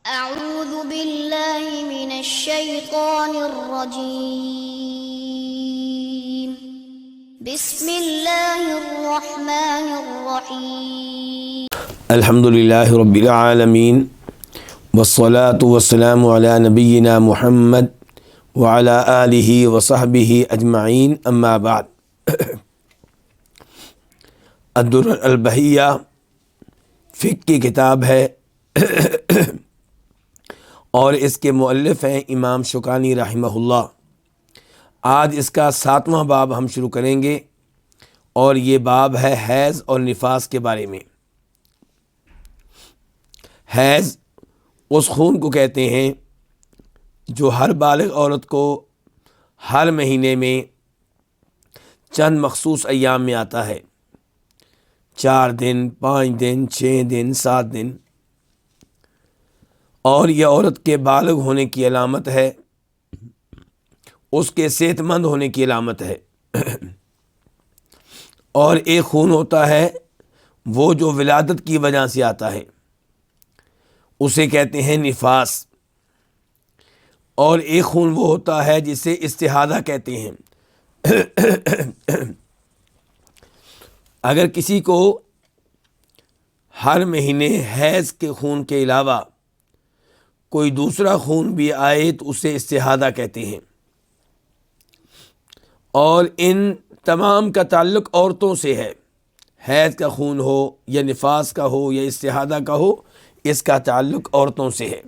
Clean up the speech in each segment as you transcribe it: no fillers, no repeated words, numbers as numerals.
أعوذ بالله من الشيطان الرجيم بسم الله الرحمن الرحيم الحمد للہ رب العالمین والصلاة والسلام علی نبینا محمد وعلی آلہ وصحبہ اجمعین اما بعد الدر البہیہ فقہ کی کتاب ہے اور اس کے مؤلف ہیں امام شوکانی رحمہ اللہ۔ آج اس کا 7واں باب ہم شروع کریں گے اور یہ باب ہے حیض اور نفاس کے بارے میں۔ حیض اس خون کو کہتے ہیں جو ہر بالغ عورت کو ہر مہینے میں چند مخصوص ایام میں آتا ہے، 4 دن، 5 دن، 6 دن، 7 دن، اور یہ عورت کے بالغ ہونے کی علامت ہے، اس کے صحت مند ہونے کی علامت ہے۔ اور ایک خون ہوتا ہے وہ جو ولادت کی وجہ سے آتا ہے، اسے کہتے ہیں نفاس۔ اور ایک خون وہ ہوتا ہے جسے استحاضہ کہتے ہیں۔ اگر کسی کو ہر مہینے حیض کے خون کے علاوہ کوئی دوسرا خون بھی آئے تو اسے استحاضہ کہتے ہیں۔ اور ان تمام کا تعلق عورتوں سے ہے، حیض کا خون ہو یا نفاس کا ہو یا استحاضہ کا ہو، اس کا تعلق عورتوں سے ہے۔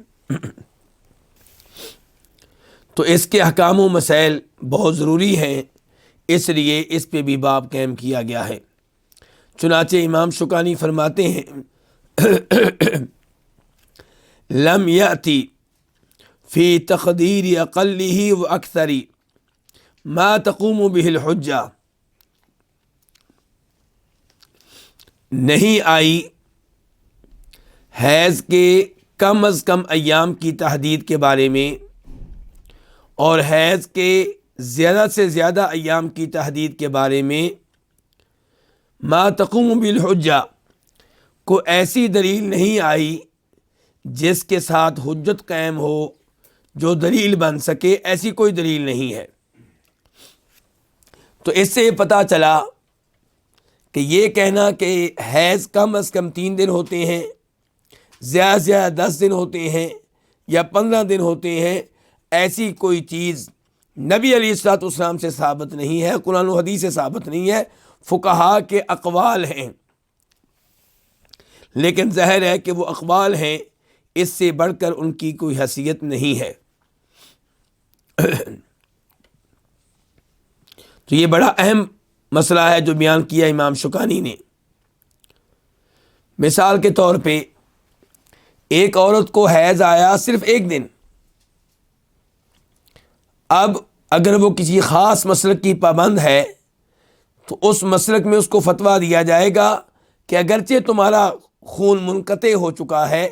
تو اس کے احکام و مسائل بہت ضروری ہیں، اس لیے اس پہ بھی باب قائم کیا گیا ہے۔ چنانچہ امام شوکانی فرماتے ہیں لم یأتی فی تقدیر اقلہ و اکثری ما تقوم بہ الحجہ، نہیں آئی حیض کے کم از کم ایام کی تحدید کے بارے میں اور حیض کے زیادہ سے زیادہ ایام کی تحدید کے بارے میں ما تقوم بالحجہ، کو ایسی دلیل نہیں آئی جس کے ساتھ حجت قائم ہو، جو دلیل بن سکے، ایسی کوئی دلیل نہیں ہے۔ تو اس سے یہ پتہ چلا کہ یہ کہنا کہ حیض کم از کم 3 دن ہوتے ہیں، زیادہ سے زیادہ 10 دن ہوتے ہیں یا 15 دن ہوتے ہیں، ایسی کوئی چیز نبی علیہ الصلوۃ والسلام سے ثابت نہیں ہے، قرآن و حدیث سے ثابت نہیں ہے، فقہا کے اقوال ہیں۔ لیکن ظاہر ہے کہ وہ اقوال ہیں، اس سے بڑھ کر ان کی کوئی حیثیت نہیں ہے۔ تو یہ بڑا اہم مسئلہ ہے جو بیان کیا امام شوکانی نے۔ مثال کے طور پہ ایک عورت کو حیض آیا صرف 1 دن، اب اگر وہ کسی خاص مسلک کی پابند ہے تو اس مسلک میں اس کو فتویٰ دیا جائے گا کہ اگرچہ تمہارا خون منقطع ہو چکا ہے،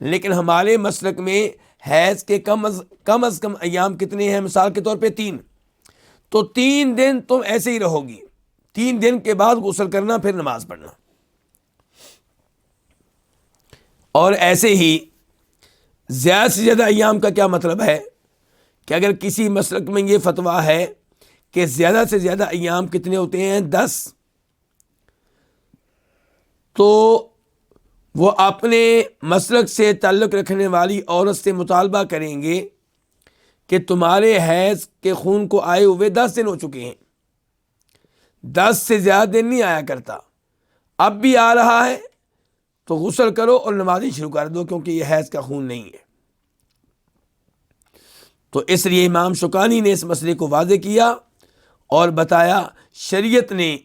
لیکن ہمارے مسلک میں حیض کے کم از کم ایام کتنے ہیں؟ مثال کے طور پہ 3، تو 3 دن تم ایسے ہی رہو گی، 3 دن کے بعد غسل کرنا، پھر نماز پڑھنا۔ اور ایسے ہی زیادہ سے زیادہ ایام کا کیا مطلب ہے کہ اگر کسی مسلک میں یہ فتویٰ ہے کہ زیادہ سے زیادہ ایام کتنے ہوتے ہیں؟ 10، تو وہ اپنے مسلک سے تعلق رکھنے والی عورت سے مطالبہ کریں گے کہ تمہارے حیض کے خون کو آئے ہوئے 10 دن ہو چکے ہیں، 10 سے زیادہ دن نہیں آیا کرتا، اب بھی آ رہا ہے تو غسل کرو اور نمازیں شروع کر دو، کیونکہ یہ حیض کا خون نہیں ہے۔ تو اس لیے امام شوکانی نے اس مسئلے کو واضح کیا اور بتایا شریعت نے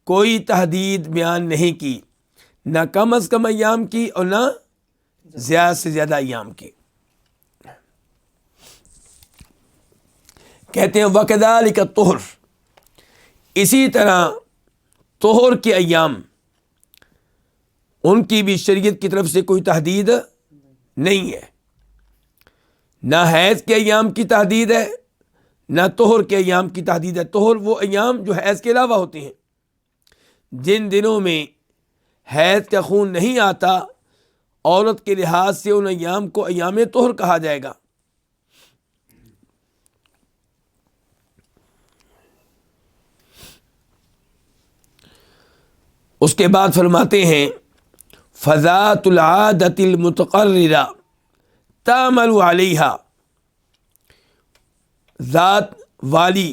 کوئی تحدید بیان نہیں کی، نہ کم از کم ایام کی اور نہ زیادہ سے زیادہ ایام کی۔ کہتے ہیں وَكَذَلِكَ الطُّهْرُ، اسی طرح طہر کے ایام، ان کی بھی شریعت کی طرف سے کوئی تحدید نہیں ہے، نہ حیض کے ایام کی تحدید ہے، نہ طہر کے ایام کی تحدید ہے۔ طہر وہ ایام جو حیض کے علاوہ ہوتے ہیں، جن دنوں میں حیض کا خون نہیں آتا عورت کے لحاظ سے ان ایام کو ایام طہر کہا جائے گا۔ اس کے بعد فرماتے ہیں فذات العادت المتقررہ تعمل علیہا، ذات والی،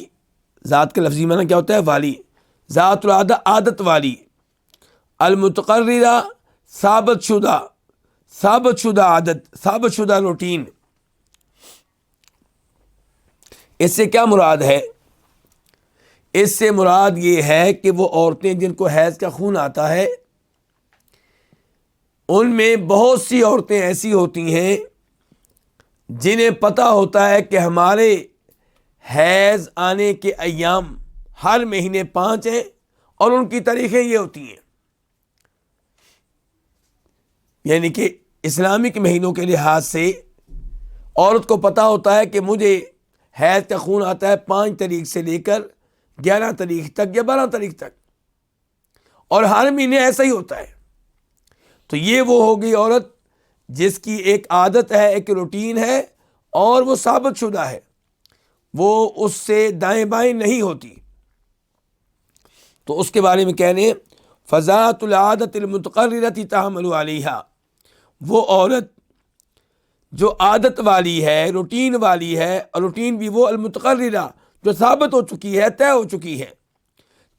ذات کا لفظی معنی کیا ہوتا ہے؟ والی، ذات العادت عادت والی، المتقررہ ثابت شدہ عادت، ثابت شدہ روٹین۔ اس سے کیا مراد ہے؟ اس سے مراد یہ ہے کہ وہ عورتیں جن کو حیض کا خون آتا ہے، ان میں بہت سی عورتیں ایسی ہوتی ہیں جنہیں پتہ ہوتا ہے کہ ہمارے حیض آنے کے ایام ہر مہینے 5 ہیں اور ان کی تاریخیں یہ ہوتی ہیں، یعنی کہ اسلامک مہینوں کے لحاظ سے عورت کو پتہ ہوتا ہے کہ مجھے حیض کا خون آتا ہے 5 تاریخ سے لے کر 11 تاریخ تک یا 12 تاریخ تک، اور ہر مہینے ایسا ہی ہوتا ہے۔ تو یہ وہ ہوگی عورت جس کی ایک عادت ہے، ایک روٹین ہے، اور وہ ثابت شدہ ہے، وہ اس سے دائیں بائیں نہیں ہوتی۔ تو اس کے بارے میں کہہ رہے ہیں فذات العادت المتقررۃ تعمل علیہا، وہ عورت جو عادت والی ہے، روٹین والی ہے، اور روٹین بھی وہ المتقررہ جو ثابت ہو چکی ہے، طے ہو چکی ہے،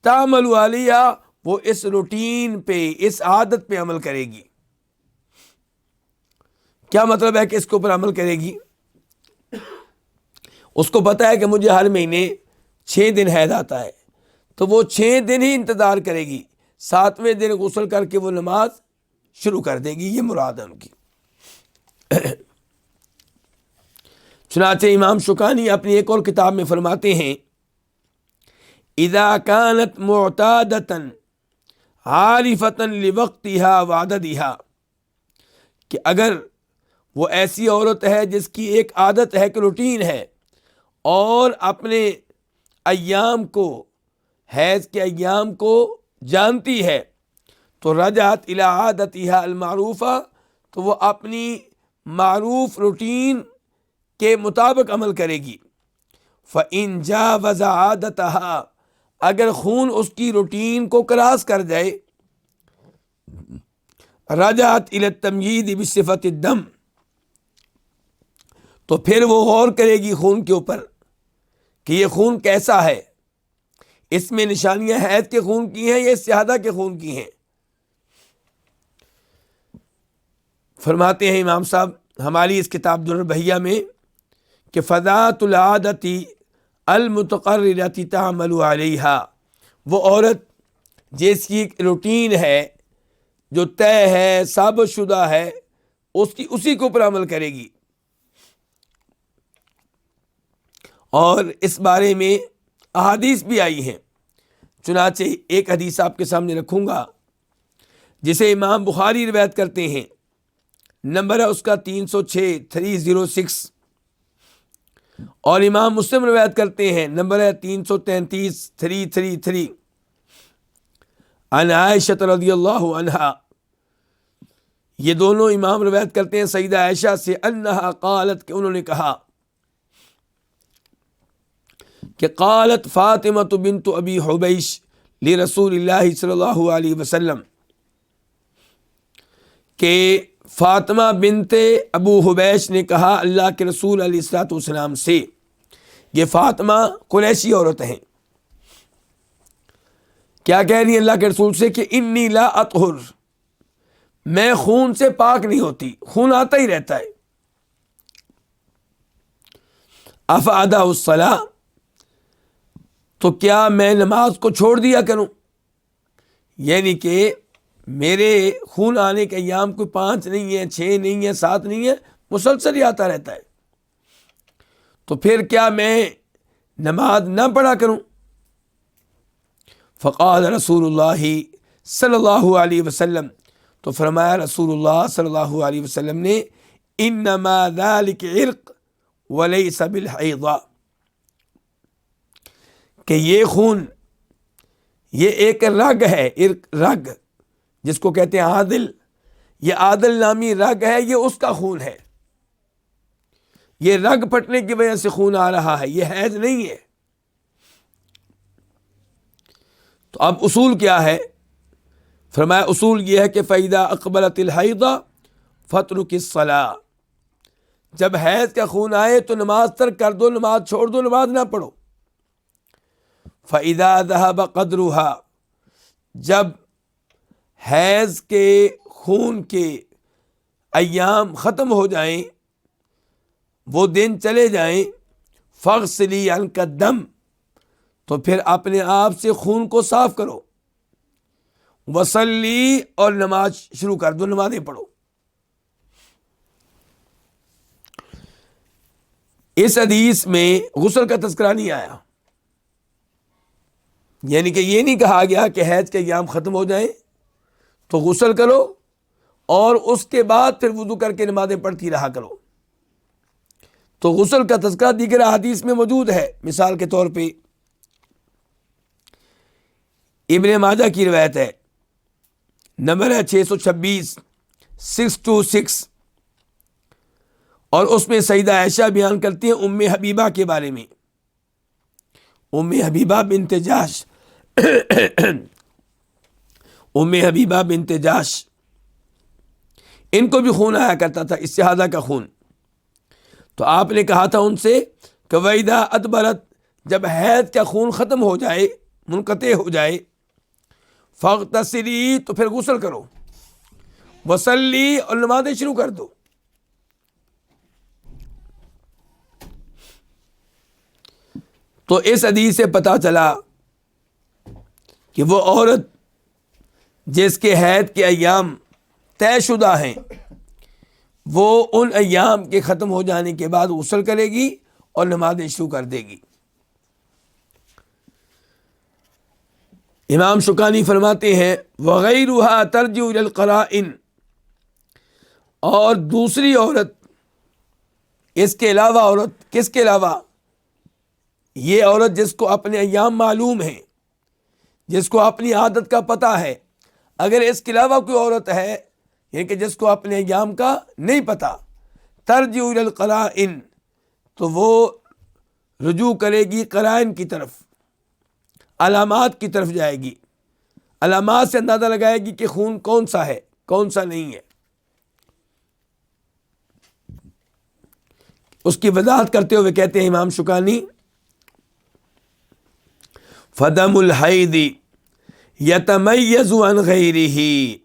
تعمل علیہا، وہ اس روٹین پہ، اس عادت پہ عمل کرے گی۔ کیا مطلب ہے کہ اس کے اوپر عمل کرے گی؟ اس کو پتہ ہے کہ مجھے ہر مہینے 6 دن حیض آتا ہے، تو وہ 6 دن ہی انتظار کرے گی، 7ویں دن غسل کر کے وہ نماز شروع کر دے گی، یہ مراد ہے ان کی۔ چنانچہ امام شوکانی اپنی ایک اور کتاب میں فرماتے ہیں اذا كانت معتادة عارفة لوقتها وعددها، کہ اگر وہ ایسی عورت ہے جس کی ایک عادت ہے، کہ روٹین ہے، اور اپنے ایام کو، حیض کے ایام کو جانتی ہے، تو رجعت الى عادتها المعروفہ، تو وہ اپنی معروف روٹین کے مطابق عمل کرے گی۔ فَإِن جَاوَزَ عَادَتَهَا، اگر خون اس کی روٹین کو کراس کر جائے، رجعت الى التمييز بصفة الدم، تو پھر وہ غور کرے گی خون کے اوپر کہ یہ خون کیسا ہے، اس میں نشانیاں حیض کے خون کی ہیں یا استحاضہ کے خون کی ہیں۔ فرماتے ہیں امام صاحب ہماری اس کتاب در البہیہ میں کہ فذات العادت المتقررۃ تعمل علیہا، وہ عورت جس کی روٹین ہے، جو طے ہے، ثابت شدہ ہے، اسی کے اوپر عمل کرے گی۔ اور اس بارے میں احادیث بھی آئی ہیں، چنانچہ ایک حدیث آپ کے سامنے رکھوں گا جسے امام بخاری روایت کرتے ہیں، نمبر ہے اس کا 306 306، اور امام مسلم روایت کرتے ہیں، نمبر ہے 333 333، عن عائشہ رضی اللہ عنہا، یہ دونوں امام روایت کرتے ہیں سیدہ عائشہ سے، انہا قالت، کہ انہوں نے کہا کہ قالت فاطمہ بنت ابی حبیش لرسول اللہ صلی اللہ علیہ وسلم، کہ فاطمہ بنت ابو حبیش نے کہا اللہ کے رسول علیہ الصلوۃ والسلام سے، یہ فاطمہ قریشی عورت ہیں، کیا کہہ رہی ہیں اللہ کے رسول سے کہ انی لا اطہر، میں خون سے پاک نہیں ہوتی، خون آتا ہی رہتا ہے، افادا الصلاۃ، تو کیا میں نماز کو چھوڑ دیا کروں؟ یعنی کہ میرے خون آنے کے ایام کوئی 5 نہیں ہیں، 6 نہیں ہیں، 7 نہیں ہیں، مسلسل ہی آتا رہتا ہے، تو پھر کیا میں نماز نہ پڑھا کروں؟ فقال رسول اللہ صلی اللہ علیہ وسلم، تو فرمایا رسول اللہ صلی اللہ علیہ وسلم نے، انما ذلک عرق ولیس بالحیضہ، کہ یہ خون، یہ ایک رگ ہے، رگ جس کو کہتے ہیں عادل، یہ عادل نامی رگ ہے، یہ اس کا خون ہے، یہ رگ پھٹنے کی وجہ سے خون آ رہا ہے، یہ حیض نہیں ہے۔ تو اب اصول کیا ہے؟ فرمایا اصول یہ ہے کہ فَإِذَا أَقْبَلَتِ الْحَيْضَ فَاتْرُكِ الصَّلَاةَ، جب حیض کا خون آئے تو نماز ترک کر دو، نماز چھوڑ دو، نماز نہ پڑھو۔ فَإِذَا ذَهَبَ قَدْرُهَا، جب حیض کے خون کے ایام ختم ہو جائیں، وہ دن چلے جائیں، فَاغْسِلِي عَنْكَ الدَّمَ، تو پھر اپنے آپ سے خون کو صاف کرو، وصلی، اور نماز شروع کر دو، نمازیں پڑھو۔ اس حدیث میں غسل کا تذکرہ نہیں آیا، یعنی کہ یہ نہیں کہا گیا کہ حیض کے ایام ختم ہو جائیں تو غسل کرو اور اس کے بعد پھر وضو کر کے نمازیں پڑھتی رہا کرو۔ تو غسل کا تذکرہ دیگر احادیث میں موجود ہے۔ مثال کے طور پہ ابن ماجہ کی روایت ہے، نمبر ہے 626، 626، اور اس میں سیدہ عائشہ بیان کرتی ہیں ام حبیبہ کے بارے میں، ام حبیبہ بنت جاش ام حبیبہ بنت جاش، ان کو بھی خون آیا کرتا تھا، استحاضہ کا خون۔ تو آپ نے کہا تھا ان سے کہ وَإِذَا أَدْبَرَتْ، جب حیض کا خون ختم ہو جائے، منقطع ہو جائے، فَاغْتَسِلِي، تو پھر غسل کرو، وَصَلِّي، اور نمازیں شروع کر دو۔ تو اس حدیث سے پتہ چلا کہ وہ عورت جس کے حیض کے ایام طے شدہ ہیں، وہ ان ایام کے ختم ہو جانے کے بعد غسل کرے گی اور نمازیں شروع کر دے گی۔ امام شوکانی فرماتے ہیں وَغَيْرُهَا تَرْجِعُ إِلَى الْقَرَائِنِ، اور دوسری عورت، اس کے علاوہ عورت، کس کے علاوہ؟ یہ عورت جس کو اپنے ایام معلوم ہیں، جس کو اپنی عادت کا پتہ ہے، اگر اس کے علاوہ کوئی عورت ہے یعنی کہ جس کو اپنے ایام کا نہیں پتہ، ترجع الی القرائن، تو وہ رجوع کرے گی قرائن کی طرف، علامات کی طرف جائے گی، علامات سے اندازہ لگائے گی کہ خون کون سا ہے کون سا نہیں ہے۔ اس کی وضاحت کرتے ہوئے کہتے ہیں امام شوکانی فدم الحیض یتمیز عن غیرہ،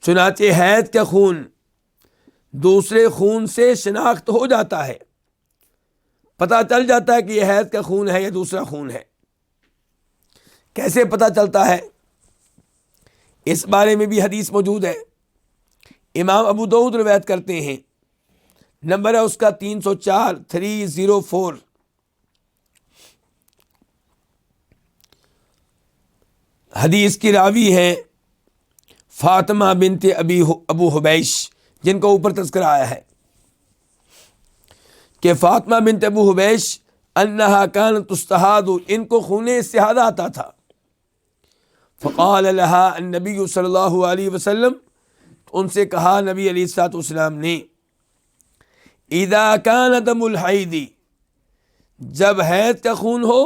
چنانچہ حیض کا خون دوسرے خون سے شناخت ہو جاتا ہے، پتہ چل جاتا ہے کہ یہ حیض کا خون ہے یا دوسرا خون ہے۔ کیسے پتہ چلتا ہے؟ اس بارے میں بھی حدیث موجود ہے، امام ابو داؤد روایت کرتے ہیں، نمبر ہے اس کا 304، 304۔ حدیث کی راوی ہیں فاطمہ بنت ابو حبیش، جن کو اوپر تذکرہ آیا ہے کہ فاطمہ بنت ابو حبیش انہا کانت تستحاض، ان کو خون استحاضہ آتا تھا، فقال لها النبی صلی اللہ علیہ وسلم، ان سے کہا نبی علیہ الصلوۃ والسلام نے، اذا کان دم الحیض، جب حیض کا خون ہو،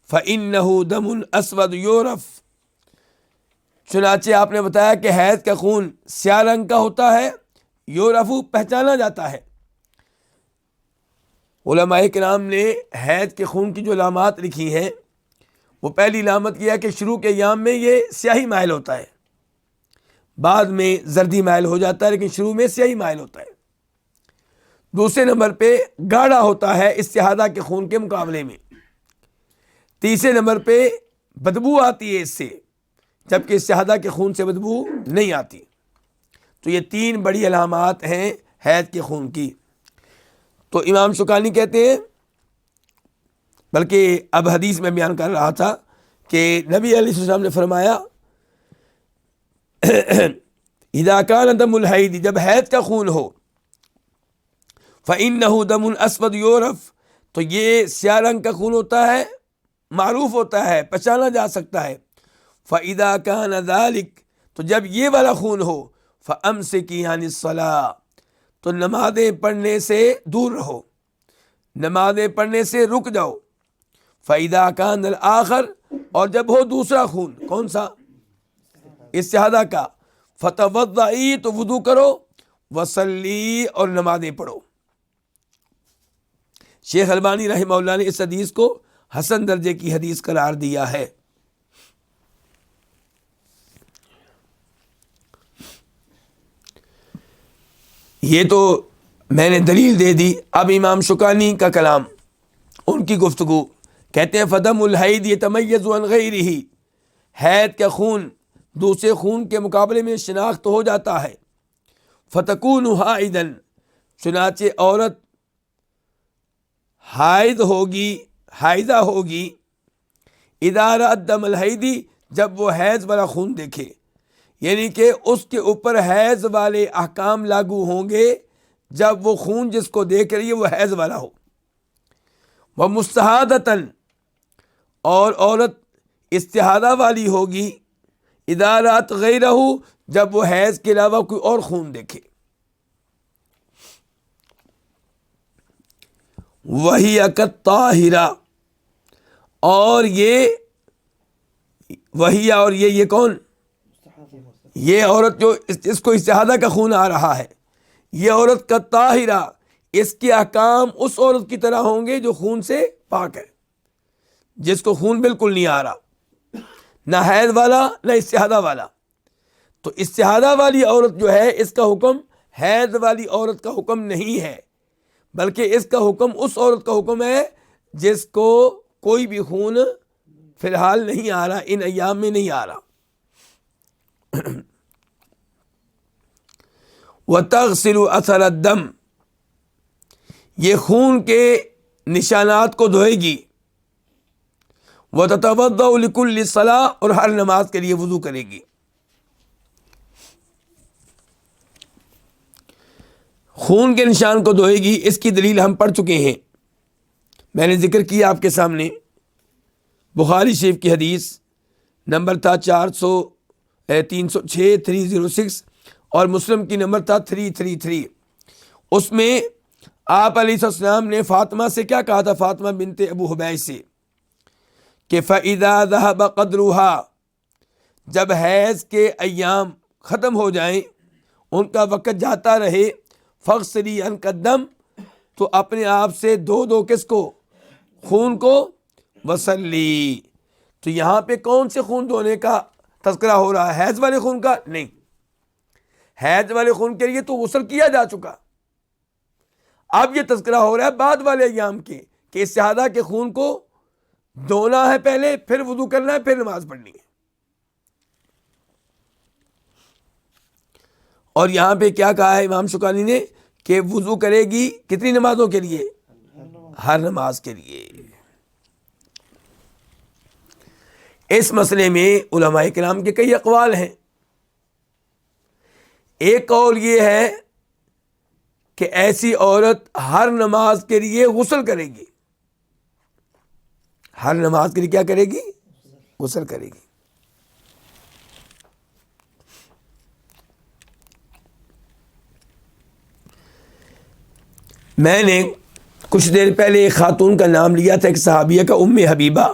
فإنه دم اسود یعرف، چنانچہ آپ نے بتایا کہ حیض کا خون سیاہ رنگ کا ہوتا ہے، یعرف، پہچانا جاتا ہے۔ علماء کرام نے حیض کے خون کی جو علامات لکھی ہیں، وہ پہلی علامت یہ ہے کہ شروع کے ایام میں یہ سیاہی مائل ہوتا ہے، بعد میں زردی مائل ہو جاتا ہے، لیکن شروع میں سیاہی مائل ہوتا ہے۔ دوسرے نمبر پہ گاڑھا ہوتا ہے استحاضہ کے خون کے مقابلے میں۔ تیسرے نمبر پہ بدبو آتی ہے اس سے، جبکہ استحاضہ کے خون سے بدبو نہیں آتی۔ تو یہ تین بڑی علامات ہیں حیض کے خون کی۔ تو امام شوکانی کہتے ہیں، بلکہ اب حدیث میں بیان کر رہا تھا کہ نبی علیہ السلام نے فرمایا اذا کان دم الحیض، جب حیض کا خون ہو، فإنه دم اسود یعرف، تو یہ سیاہ رنگ کا خون ہوتا ہے، معروف ہوتا ہے، پہچانا جا سکتا ہے۔ فإذا كان ذلك، تو جب یہ والا خون ہو فَأَمْسِكِي عَنِ الصَّلَاةِ، تو نمازیں پڑھنے سے دور رہو، نمازیں پڑھنے سے رک جاؤ۔ فَإِذَا كَانَ الْآخَرُ، اور جب ہو دوسرا خون، کون سا؟ استحاضہ کا، فَتَوَضَّئِي، تو وضو کرو، وَصَلِّي، اور نمازیں پڑھو۔ شیخ البانی رحمہ اللہ نے اس حدیث کو حسن درجے کی حدیث قرار دیا ہے۔ یہ تو میں نے دلیل دے دی۔ اب امام شوکانی کا کلام، ان کی گفتگو، کہتے ہیں فدم الحید یتمیز عن غیرہ، حید کا خون دوسرے خون کے مقابلے میں شناخت ہو جاتا ہے۔ فتکون حائدا، چنانچہ عورت حائض ہوگی، حائضہ ہوگی، اذا رأت دم الحیدی، جب وہ حیض والا خون دیکھے، یعنی کہ اس کے اوپر حیض والے احکام لاگو ہوں گے جب وہ خون جس کو دیکھ رہی ہے وہ حیض والا ہو۔ وہ مستحاضۃً، اور عورت استحاضہ والی ہوگی، اذا رأت غیرہ، جب وہ حیض کے علاوہ کوئی اور خون دیکھے۔ وہی کالطاہرہ، اور یہ وہی، اور یہ کون؟ یہ عورت جو اس کو استحاضہ کا خون آ رہا ہے، یہ عورت کالطاہرہ، اس کے احکام اس عورت کی طرح ہوں گے جو خون سے پاک ہے، جس کو خون بالکل نہیں آ رہا، نہ حیض والا نہ استحاضہ والا۔ تو استحاضہ والی عورت جو ہے اس کا حکم حیض والی عورت کا حکم نہیں ہے، بلکہ اس کا حکم اس عورت کا حکم ہے جس کو کوئی بھی خون فی الحال نہیں آ رہا، ان ایام میں نہیں آ رہا۔ وَتَغْسِلُ أَثَرَ الدَّمِ، یہ خون کے نشانات کو دھوئے گی۔ وَتَتَوَضَّأُ لِكُلِّ صَلَاةٍ، اور ہر نماز کے لیے وضو کرے گی۔ خون کے نشان کو دھوئے گی، اس کی دلیل ہم پڑھ چکے ہیں، میں نے ذکر کیا آپ کے سامنے۔ بخاری شریف کی حدیث نمبر تھا 306 اور مسلم کی نمبر تھا 333۔ اس میں آپ علیہ السلام نے فاطمہ سے کیا کہا تھا، فاطمہ بنت ابو حبیش سے، کہ فَإِذَا ذَهَبَ قَدْرُهَا، جب حیض کے ایام ختم ہو جائیں، ان کا وقت جاتا رہے، فَاغْسِلِي عَنْكَ الدَّمَ، تو اپنے آپ سے دھو دو کس کو؟ خون کو۔ وَصَلِّي، تو یہاں پہ کون سے خون دھونے کا تذکرہ ہو رہا ہے؟ حیض والے خون کا نہیں، حیض والے خون کے لیے تو غسل کیا جا چکا، اب یہ تذکرہ ہو رہا ہے بعد والے ایام کے، کہ استحاضہ کے خون کو دھونا ہے پہلے، پھر وضو کرنا ہے، پھر نماز پڑھنی ہے۔ اور یہاں پہ کیا کہا ہے امام شوکانی نے، کہ وضو کرے گی کتنی نمازوں کے لیے؟ ہر نماز کے لیے۔ اس مسئلے میں علماء کرام کے کئی اقوال ہیں۔ ایک قول یہ ہے کہ ایسی عورت ہر نماز کے لیے غسل کرے گی، ہر نماز کے لیے کیا کرے گی؟ غسل کرے گی۔ میں نے کچھ دیر پہلے ایک خاتون کا نام لیا تھا، ایک صحابیہ کا، ام حبیبہ۔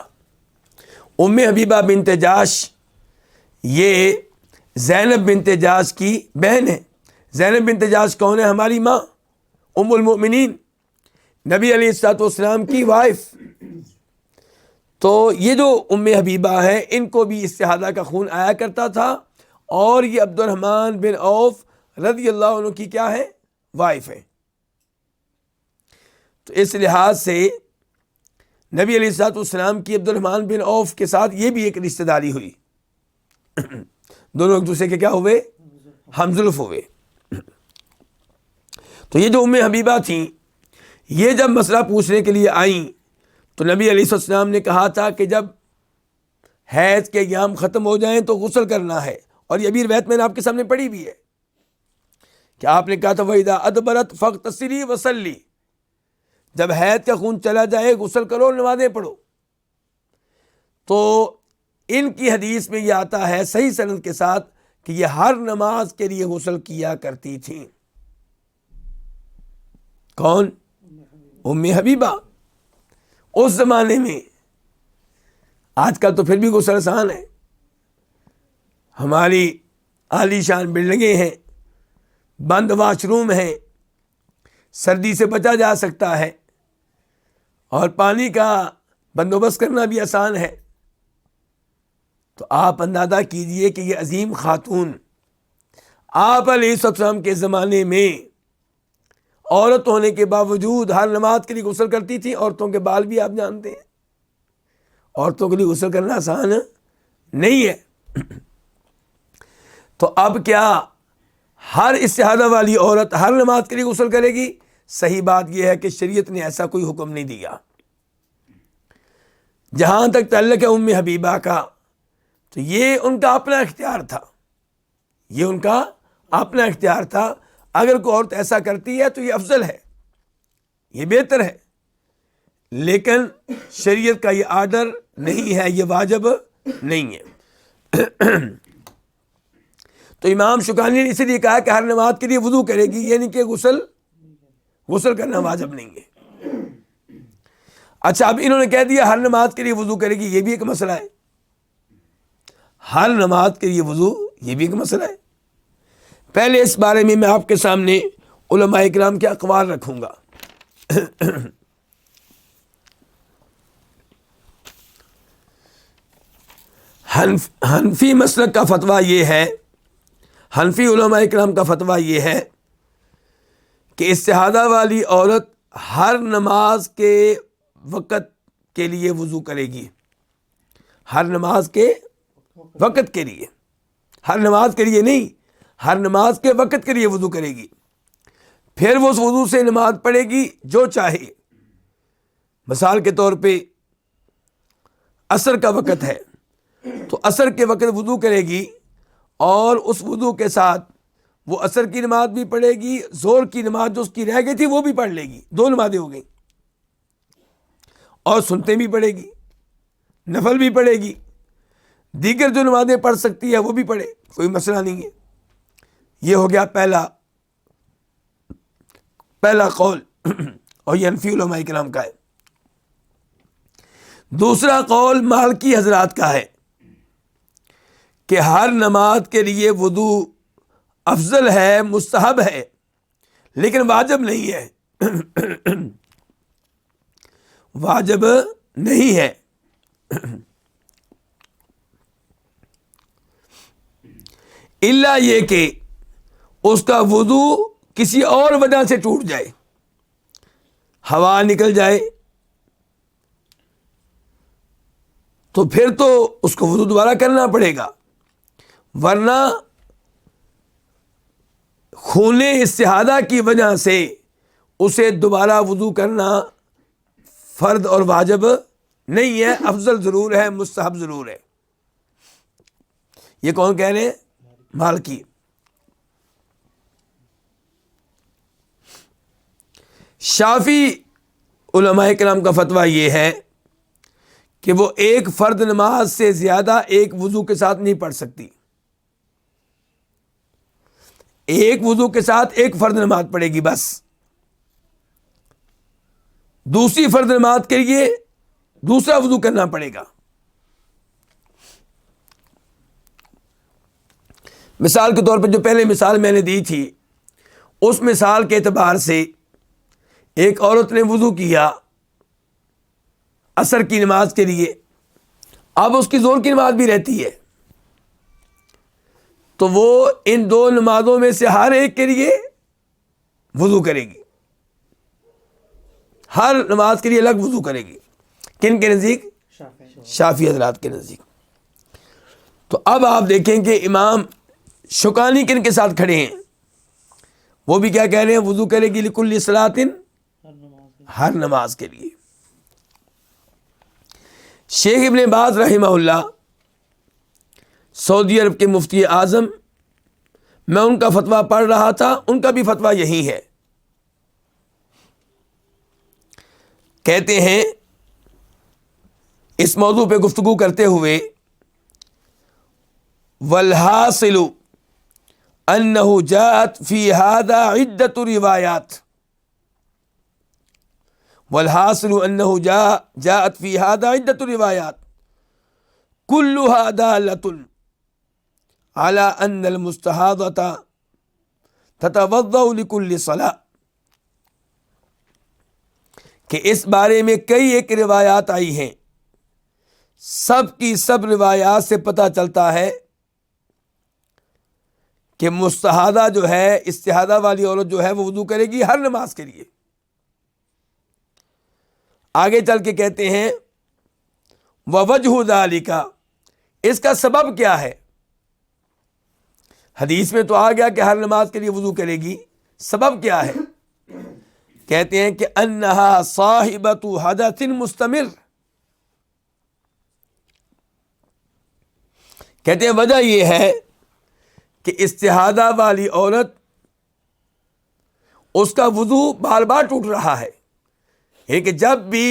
ام حبیبہ بنت جاش، یہ زینب بنت جاش کی بہن ہے۔ زینب بنت جاش کون ہے؟ ہماری ماں ام المؤمنین، نبی علیہ الصلوۃ والسلام کی وائف۔ تو یہ جو ام حبیبہ ہے، ان کو بھی استحاضہ کا خون آیا کرتا تھا، اور یہ عبد الرحمن بن عوف رضی اللہ عنہ کی کیا ہے؟ وائف ہے۔ تو اس لحاظ سے نبی علیہ الصلوۃ والسلام کی عبد الرحمن بن عوف کے ساتھ یہ بھی ایک رشتہ داری ہوئی، دونوں ایک دوسرے کے کیا ہوئے؟ ہمزلف ہوئے۔ تو یہ جو ام حبیبہ تھیں، یہ جب مسئلہ پوچھنے کے لیے آئیں تو نبی علیہ السلام نے کہا تھا کہ جب حیض کے ایام ختم ہو جائیں تو غسل کرنا ہے، اور یہ بھی روایت میں نے آپ کے سامنے پڑھی بھی ہے کہ آپ نے کہا تھا وَإِذَا أَدْبَرَتْ فَاغْتَسِلِي وَصَلِّي، جب حیض کا خون چلا جائے غسل کرو اور نمازیں پڑھو۔ تو ان کی حدیث میں یہ آتا ہے صحیح سند کے ساتھ کہ یہ ہر نماز کے لیے غسل کیا کرتی تھیں۔ کون؟ ام حبیبہ۔ اس زمانے میں، آج کل تو پھر بھی غسل آسان ہے، ہماری عالی شان بلڈنگیں ہیں، بند واش روم ہیں، سردی سے بچا جا سکتا ہے، اور پانی کا بندوبست کرنا بھی آسان ہے۔ تو آپ اندازہ کیجئے کہ یہ عظیم خاتون آپ علیہ السلام کے زمانے میں عورت ہونے کے باوجود ہر نماز کے لیے غسل کرتی تھی۔ عورتوں کے بال بھی آپ جانتے ہیں، عورتوں کے لیے غسل کرنا آسان نہیں ہے۔ تو اب کیا ہر استحاضہ والی عورت ہر نماز کے لیے غسل کرے گی؟ صحیح بات یہ ہے کہ شریعت نے ایسا کوئی حکم نہیں دیا۔ جہاں تک تعلق ہے ام حبیبہ کا، تو یہ ان کا اپنا اختیار تھا، یہ ان کا اپنا اختیار تھا۔ اگر کوئی عورت ایسا کرتی ہے تو یہ افضل ہے، یہ بہتر ہے، لیکن شریعت کا یہ آرڈر نہیں ہے، یہ واجب نہیں ہے۔ تو امام شوکانی نے اسی لیے کہا کہ ہر نماز کے لیے وضو کرے گی، یعنی کہ غسل کرنا واجب نہیں ہے۔ اچھا، اب انہوں نے کہہ دیا ہر نماز کے لیے وضو کرے گی، یہ بھی ایک مسئلہ ہے۔ ہر نماز کے لیے وضو، یہ بھی ایک مسئلہ ہے۔ پہلے اس بارے میں آپ کے سامنے علماء کرام کے اقوال رکھوں گا۔ حنفی مسلک کا فتویٰ یہ ہے، حنفی علماء کرام کا فتویٰ یہ ہے کہ استحاضہ والی عورت ہر نماز کے وقت کے لیے وضو کرے گی، ہر نماز کے وقت کے لیے، ہر نماز کے لیے نہیں، ہر نماز کے وقت کے لیے وضو کرے گی۔ پھر وہ اس وضو سے نماز پڑھے گی جو چاہے۔ مثال کے طور پہ عصر کا وقت ہے تو عصر کے وقت وضو کرے گی، اور اس وضو کے ساتھ وہ عصر کی نماز بھی پڑھے گی، ظہر کی نماز جو اس کی رہ گئی تھی وہ بھی پڑھ لے گی، دو نمازیں ہو گئیں، اور سنتیں بھی پڑھے گی، نفل بھی پڑھے گی، دیگر جو نمازیں پڑھ سکتی ہے وہ بھی پڑھے، کوئی مسئلہ نہیں ہے۔ یہ ہو گیا پہلا قول، اور یہ حنفی علماء کرام کا ہے۔ دوسرا قول مالکی حضرات کا ہے کہ ہر نماز کے لیے وضو افضل ہے، مستحب ہے، لیکن واجب نہیں ہے، واجب نہیں ہے۔ الا یہ کہ اس کا وضو کسی اور وجہ سے ٹوٹ جائے، ہوا نکل جائے، تو پھر تو اس کو وضو دوبارہ کرنا پڑے گا، ورنہ خون استحاضہ کی وجہ سے اسے دوبارہ وضو کرنا فرض اور واجب نہیں ہے، افضل ضرور ہے، مستحب ضرور ہے۔ یہ کون کہہ رہے ہیں؟ مالکی۔ شافی علماء کرام کا فتویٰ یہ ہے کہ وہ ایک فرض نماز سے زیادہ ایک وضو کے ساتھ نہیں پڑھ سکتی، ایک وضو کے ساتھ ایک فرض نماز پڑھے گی بس، دوسری فرض نماز کے لیے دوسرا وضو کرنا پڑے گا۔ مثال کے طور پر جو پہلے مثال میں نے دی تھی، اس مثال کے اعتبار سے ایک عورت نے وضو کیا عصر کی نماز کے لیے، اب اس کی ظہر کی نماز بھی رہتی ہے، تو وہ ان دو نمازوں میں سے ہر ایک کے لیے وضو کرے گی، ہر نماز کے لیے الگ وضو کرے گی۔ کن کے نزدیک؟ شافعی حضرات کے نزدیک۔ تو اب آپ دیکھیں کہ امام شوکانی کن کے ساتھ کھڑے ہیں، وہ بھی کیا کہہ رہے ہیں؟ وضو کرے گی لکل صلاۃ، ہر نماز کے لیے۔ شیخ ابن باز رحمہ اللہ سعودی عرب کے مفتی اعظم، میں ان کا فتویٰ پڑھ رہا تھا، ان کا بھی فتویٰ یہی ہے، کہتے ہیں اس موضوع پہ گفتگو کرتے ہوئے، والحاصل انہ جاءت فی ھذا عدۃ روایات والحاصل انہ جاءت فی ھذا عدۃ روایات کلھا دالۃ علی ان المستحاضۃ تتوضأ لکل صلاۃ، کہ اس بارے میں کئی ایک روایات آئی ہیں، سب کی سب روایات سے پتہ چلتا ہے کہ مستحاضہ جو ہے، استحاضہ والی عورت جو ہے، وہ وضو کرے گی ہر نماز کے لیے۔ آگے چل کے کہتے ہیں وَوَجْهُ ذَلِكَ، اس کا سبب کیا ہے؟ حدیث میں تو آ گیا کہ ہر نماز کے لیے وضو کرے گی، سبب کیا ہے؟ کہتے ہیں کہ انہا صاحبۃ حدث مستمر، کہتے ہیں وجہ یہ ہے کہ استحاضہ والی عورت، اس کا وضو بار بار ٹوٹ رہا ہے، یعنی کہ جب بھی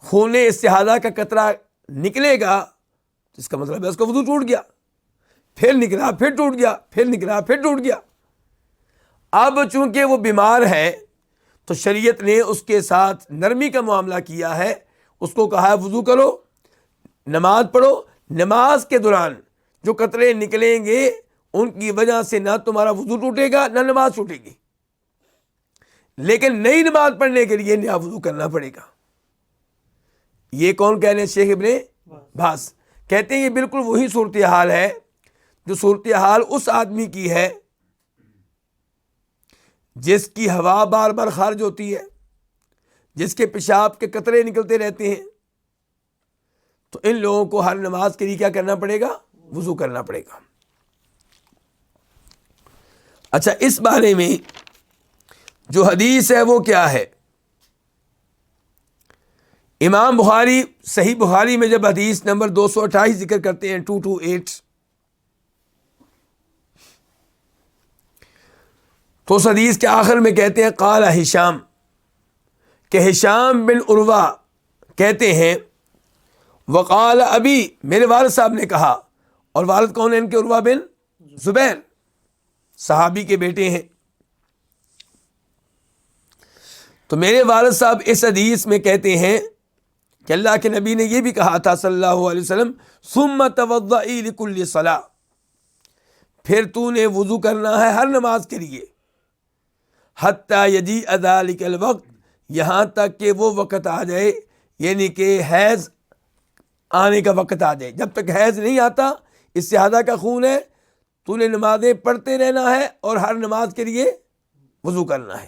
خون استحاضہ کا قطرہ نکلے گا تو اس کا مطلب ہے اس کا وضو ٹوٹ گیا، پھر نکلا پھر ٹوٹ گیا، پھر نکلا پھر ٹوٹ گیا۔ اب چونکہ وہ بیمار ہے تو شریعت نے اس کے ساتھ نرمی کا معاملہ کیا ہے، اس کو کہا ہے وضو کرو، نماز پڑھو، نماز کے دوران جو قطرے نکلیں گے ان کی وجہ سے نہ تمہارا وضو ٹوٹے گا نہ نماز ٹوٹے گی، لیکن نئی نماز پڑھنے کے لیے نیا وضو کرنا پڑے گا۔ یہ کون کہہ رہے ہیں؟ شیخ ابن باز کہتے ہیں یہ بالکل وہی صورتحال ہے جو صورتحال اس آدمی کی ہے جس کی ہوا بار بار خارج ہوتی ہے، جس کے پیشاب کے قطرے نکلتے رہتے ہیں، تو ان لوگوں کو ہر نماز کے لیے کیا کرنا پڑے گا؟ وضو کرنا پڑے گا۔ اچھا، اس بارے میں جو حدیث ہے وہ کیا ہے؟ امام بخاری صحیح بخاری میں جب حدیث نمبر 228 ذکر کرتے ہیں 228، تو اس حدیث کے آخر میں کہتے ہیں قال ہشام، کہ ہشام بن عروہ کہتے ہیں وقال ابی، میرے والد صاحب نے کہا، اور والد کون ہیں ان کے؟ عروہ بن زبیر، صحابی کے بیٹے ہیں۔ تو میرے والد صاحب اس حدیث میں کہتے ہیں کہ اللہ کے نبی نے یہ بھی کہا تھا صلی اللہ علیہ وسلم ثم توضئی لکل صلاۃ، پھر تو نے وضو کرنا ہے ہر نماز کے لیے، حتی یجیء ذلک الوقت، یہاں تک کہ وہ وقت آ جائے، یعنی کہ حیض آنے کا وقت آ جائے۔ جب تک حیض نہیں آتا، استحاضہ کا خون ہے، تو نے نمازیں پڑھتے رہنا ہے اور ہر نماز کے لیے وضو کرنا ہے۔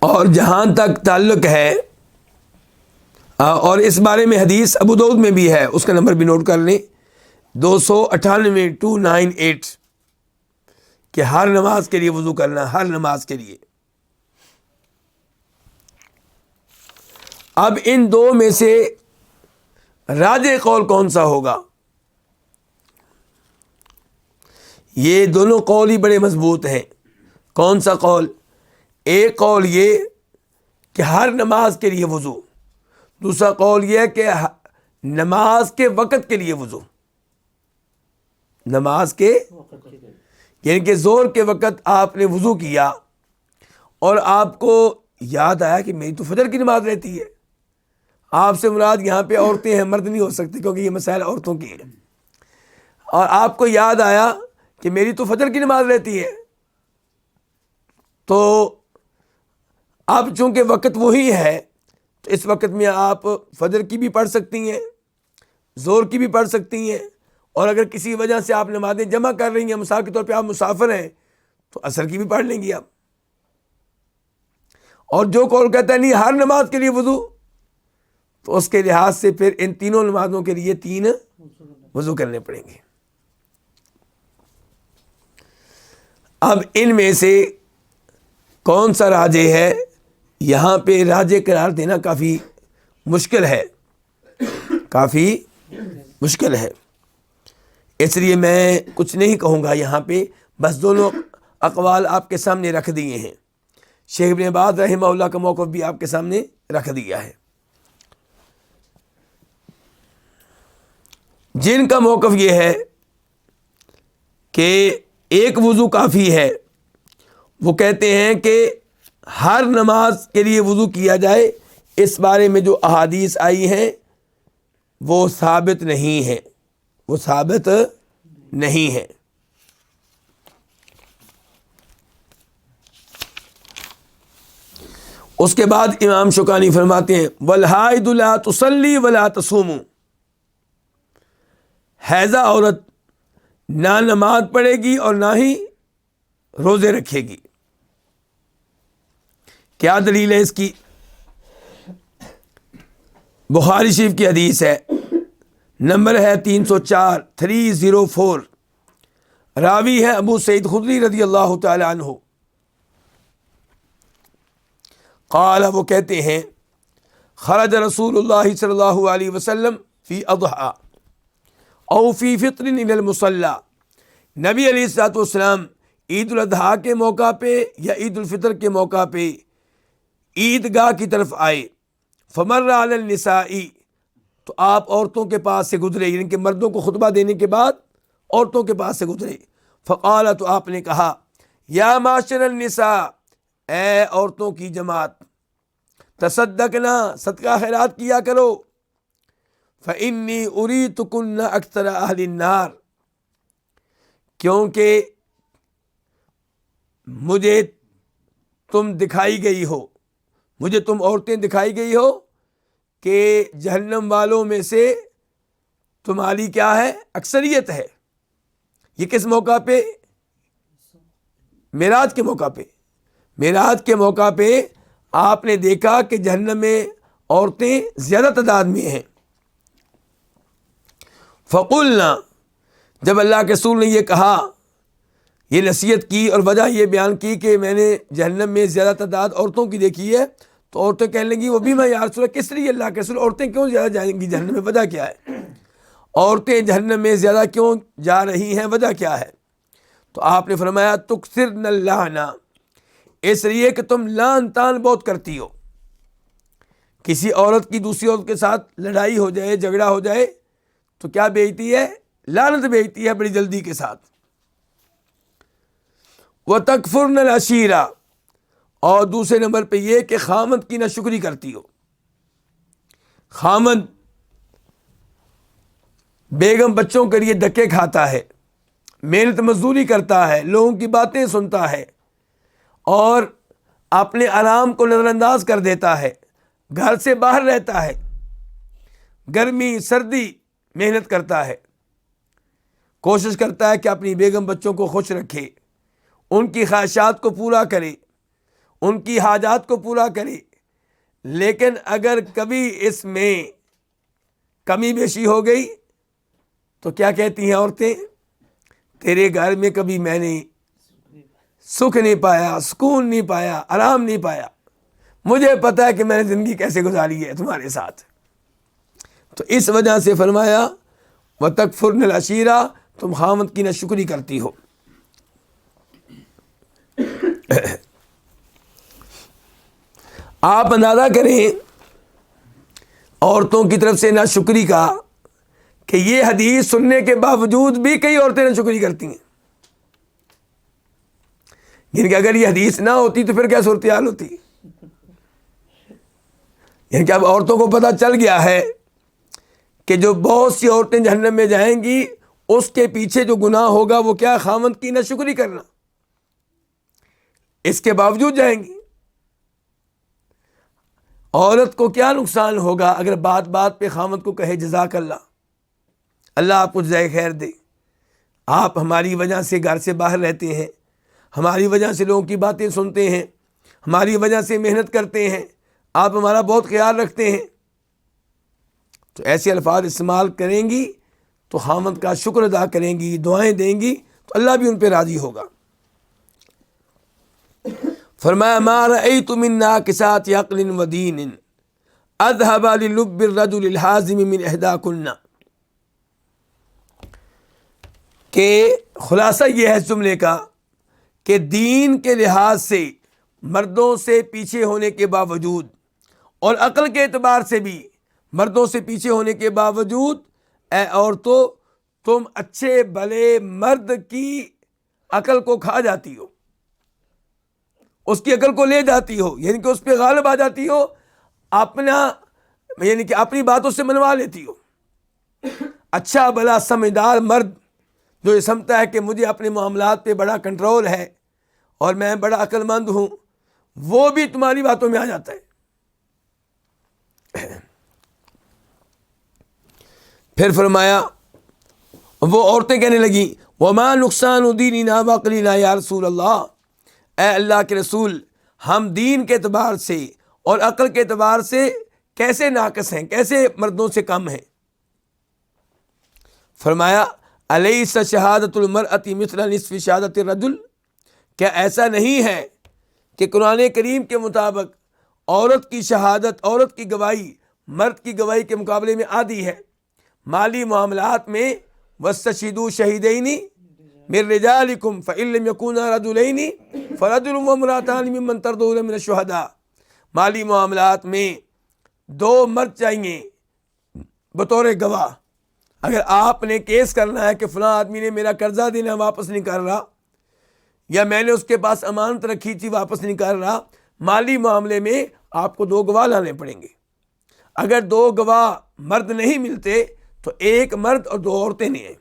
اور جہاں تک تعلق ہے، اور اس بارے میں حدیث ابو داؤد میں بھی ہے، اس کا نمبر بھی نوٹ کر لیں 298 298، کہ ہر نماز کے لیے وضو کرنا، ہر نماز کے لیے۔ اب ان دو میں سے راجح قول کون سا ہوگا؟ یہ دونوں قول ہی بڑے مضبوط ہیں۔ کون سا قول؟ ایک قول یہ کہ ہر نماز کے لیے وضو، دوسرا قول یہ ہے کہ نماز کے وقت کے لیے وضو، نماز کے یعنی کہ زور کے وقت آپ نے وضو کیا اور آپ کو یاد آیا کہ میری تو فجر کی نماز رہتی ہے۔ آپ سے مراد یہاں پہ عورتیں ہیں، مرد نہیں ہو سکتے کیونکہ یہ مسائل عورتوں کی ہیں۔ اور آپ کو یاد آیا کہ میری تو فجر کی نماز رہتی ہے، تو اب چونکہ وقت وہی ہے تو اس وقت میں آپ فجر کی بھی پڑھ سکتی ہیں، زور کی بھی پڑھ سکتی ہیں، اور اگر کسی وجہ سے آپ نمازیں جمع کر رہی ہیں، مثال کے طور پہ آپ مسافر ہیں، تو عصر کی بھی پڑھ لیں گی آپ۔ اور جو قول کہتا ہے نہیں ہر نماز کے لیے وضو، تو اس کے لحاظ سے پھر ان تینوں نمازوں کے لیے 3 وضو کرنے پڑیں گے۔ اب ان میں سے کون سا راجح ہے؟ یہاں پہ راجح قرار دینا کافی مشکل ہے، کافی مشکل ہے، اس لیے میں کچھ نہیں کہوں گا یہاں پہ، بس دونوں اقوال آپ کے سامنے رکھ دیے ہیں۔ شیخ ابن باز رحمہ اللہ کا موقف بھی آپ کے سامنے رکھ دیا ہے. جن کا موقف یہ ہے کہ ایک وضو کافی ہے، وہ کہتے ہیں کہ ہر نماز کے لیے وضو کیا جائے، اس بارے میں جو احادیث آئی ہیں وہ ثابت نہیں ہے، وہ ثابت نہیں ہے. اس کے بعد امام شوکانی فرماتے ہیں والحائض لا تصلی ولا تصوم، حیضہ عورت نہ نماز پڑھے گی اور نہ ہی روزے رکھے گی. کیا دلیل ہے اس کی؟ بخاری شریف کی حدیث ہے، نمبر ہے 304 304، راوی ہے ابو سعید خدری رضی اللہ تعالی عنہ. قال، وہ کہتے ہیں خرج رسول اللہ صلی اللہ علیہ وسلم فی اضحیٰ او فی فطر الی المصلی، نبی علیہ الصلوۃ والسلام عید الاضحیٰ کے موقع پہ یا عید الفطر کے موقع پہ عیدگاہ کی طرف آئے. فمر علی النساء، تو آپ عورتوں کے پاس سے گزرے، یعنی کہ مردوں کو خطبہ دینے کے بعد عورتوں کے پاس سے گزرے. فقال، تو آپ نے کہا یا معاشر النساء، اے عورتوں کی جماعت، تصدقنا، صدقہ خیرات کیا کرو. فإنی اریتکن اکثر اہل النار، کیونکہ مجھے تم دکھائی گئی ہو، مجھے تم عورتیں دکھائی گئی ہو کہ جہنم والوں میں سے تمہاری کیا ہے؟ اکثریت ہے. یہ کس موقع پہ؟ معراج کے موقع پہ. معراج کے موقع پہ آپ نے دیکھا کہ جہنم میں عورتیں زیادہ تعداد میں ہیں. فقلنا، جب اللہ کے رسول نے یہ کہا، یہ نصیحت کی اور وجہ یہ بیان کی کہ میں نے جہنم میں زیادہ تعداد عورتوں کی دیکھی ہے، تو عورتیں کہنے لگیں وہ بھی میں یا رسول اللہ، کس لیے اللہ کے رسول عورتیں کیوں زیادہ جائیں گی جہنم میں؟ وجہ کیا ہے؟ عورتیں جہنم میں زیادہ کیوں جا رہی ہیں؟ وجہ کیا ہے؟ تو آپ نے فرمایا تکثرن اللعن، اس لیے کہ تم لعن تان بہت کرتی ہو. کسی عورت کی دوسری عورت کے ساتھ لڑائی ہو جائے، جھگڑا ہو جائے تو کیا بھیجتی ہے؟ لعنت بھیجتی ہے بڑی جلدی کے ساتھ. وَتَكْفُرْنَ الْعَشِيرَ، اور دوسرے نمبر پہ یہ کہ خامد کی ناشکری کرتی ہو. خامد بیگم بچوں کے لیے دھکے کھاتا ہے، محنت مزدوری کرتا ہے، لوگوں کی باتیں سنتا ہے اور اپنے آرام کو نظر انداز کر دیتا ہے، گھر سے باہر رہتا ہے، گرمی سردی محنت کرتا ہے، کوشش کرتا ہے کہ اپنی بیگم بچوں کو خوش رکھے، ان کی خواہشات کو پورا کرے، ان کی حاجات کو پورا کرے. لیکن اگر کبھی اس میں کمی بیشی ہو گئی تو کیا کہتی ہیں عورتیں؟ تیرے گھر میں کبھی میں نے سکھ نہیں پایا، سکون نہیں پایا، آرام نہیں پایا، مجھے پتا ہے کہ میں نے زندگی کیسے گزاری ہے تمہارے ساتھ. تو اس وجہ سے فرمایا وَتَكْفُرْنَ الْعَشِيرَ، تم خامد کی ناشکری کرتی ہو. آپ اندازہ کریں عورتوں کی طرف سے ناشکری کا کہ یہ حدیث سننے کے باوجود بھی کئی عورتیں ناشکری کرتی ہیں. یعنی کہ اگر یہ حدیث نہ ہوتی تو پھر کیا صورتحال ہوتی؟ یعنی کہ اب عورتوں کو پتہ چل گیا ہے کہ جو بہت سی عورتیں جہنم میں جائیں گی اس کے پیچھے جو گناہ ہوگا وہ کیا؟ خامد کی ناشکری کرنا. اس کے باوجود جائیں گی. عورت کو کیا نقصان ہوگا اگر بات بات پہ خامد کو کہے جزاک اللہ، اللہ آپ کو جزائے خیر دے، آپ ہماری وجہ سے گھر سے باہر رہتے ہیں، ہماری وجہ سے لوگوں کی باتیں سنتے ہیں، ہماری وجہ سے محنت کرتے ہیں، آپ ہمارا بہت خیال رکھتے ہیں. تو ایسے الفاظ استعمال کریں گی تو خامد کا شکر ادا کریں گی، دعائیں دیں گی تو اللہ بھی ان پہ راضی ہوگا. فرمایا ما رأيت من ناقصات عقل ودين اذهب للب الرجل الحازم من احداكن، کہ خلاصہ یہ ہے جملے کا کہ دین کے لحاظ سے مردوں سے پیچھے ہونے کے باوجود اور عقل کے اعتبار سے بھی مردوں سے پیچھے ہونے کے باوجود اے عورتوں تم اچھے بھلے مرد کی عقل کو کھا جاتی ہو، اس کی عقل کو لے جاتی ہو، یعنی کہ اس پہ غالب آ جاتی ہو، یعنی کہ اپنی باتوں سے منوا لیتی ہو۔ اچھا بھلا سمجھدار مرد جو یہ سمجھتا ہے کہ مجھے اپنے معاملات پہ بڑا کنٹرول ہے اور میں بڑا عقل مند ہوں، وہ بھی تمہاری باتوں میں آ جاتا ہے۔ پھر فرمایا، وہ عورتیں کہنے لگیں وما نقصان دیننا وعقلنا یا رسول اللہ، اے اللہ کے رسول ہم دین کے اعتبار سے اور عقل کے اعتبار سے کیسے ناقص ہیں، کیسے مردوں سے کم ہیں؟ فرمایا الیس شہادۃ المرأۃ مثل نصف شہادۃ الرجل، کیا ایسا نہیں ہے کہ قرآن کریم کے مطابق عورت کی شہادت، عورت کی گواہی مرد کی گواہی کے مقابلے میں آدھی ہے؟ مالی معاملات میں واستشہدوا شہیدین من رجالکم فإن لم یکونا رجلین فرجل وامرأتان ممن ترضون من الشہداء، مالی معاملات میں 2 مرد چاہیے بطور گواہ۔ اگر آپ نے کیس کرنا ہے کہ فلاں آدمی نے میرا قرضہ دینا واپس نہیں کر رہا، یا میں نے اس کے پاس امانت رکھی تھی واپس نہیں کر رہا، مالی معاملے میں آپ کو 2 گواہ لانے پڑیں گے۔ اگر 2 گواہ مرد نہیں ملتے تو 1 مرد اور 2 عورتیں نہیں ہیں۔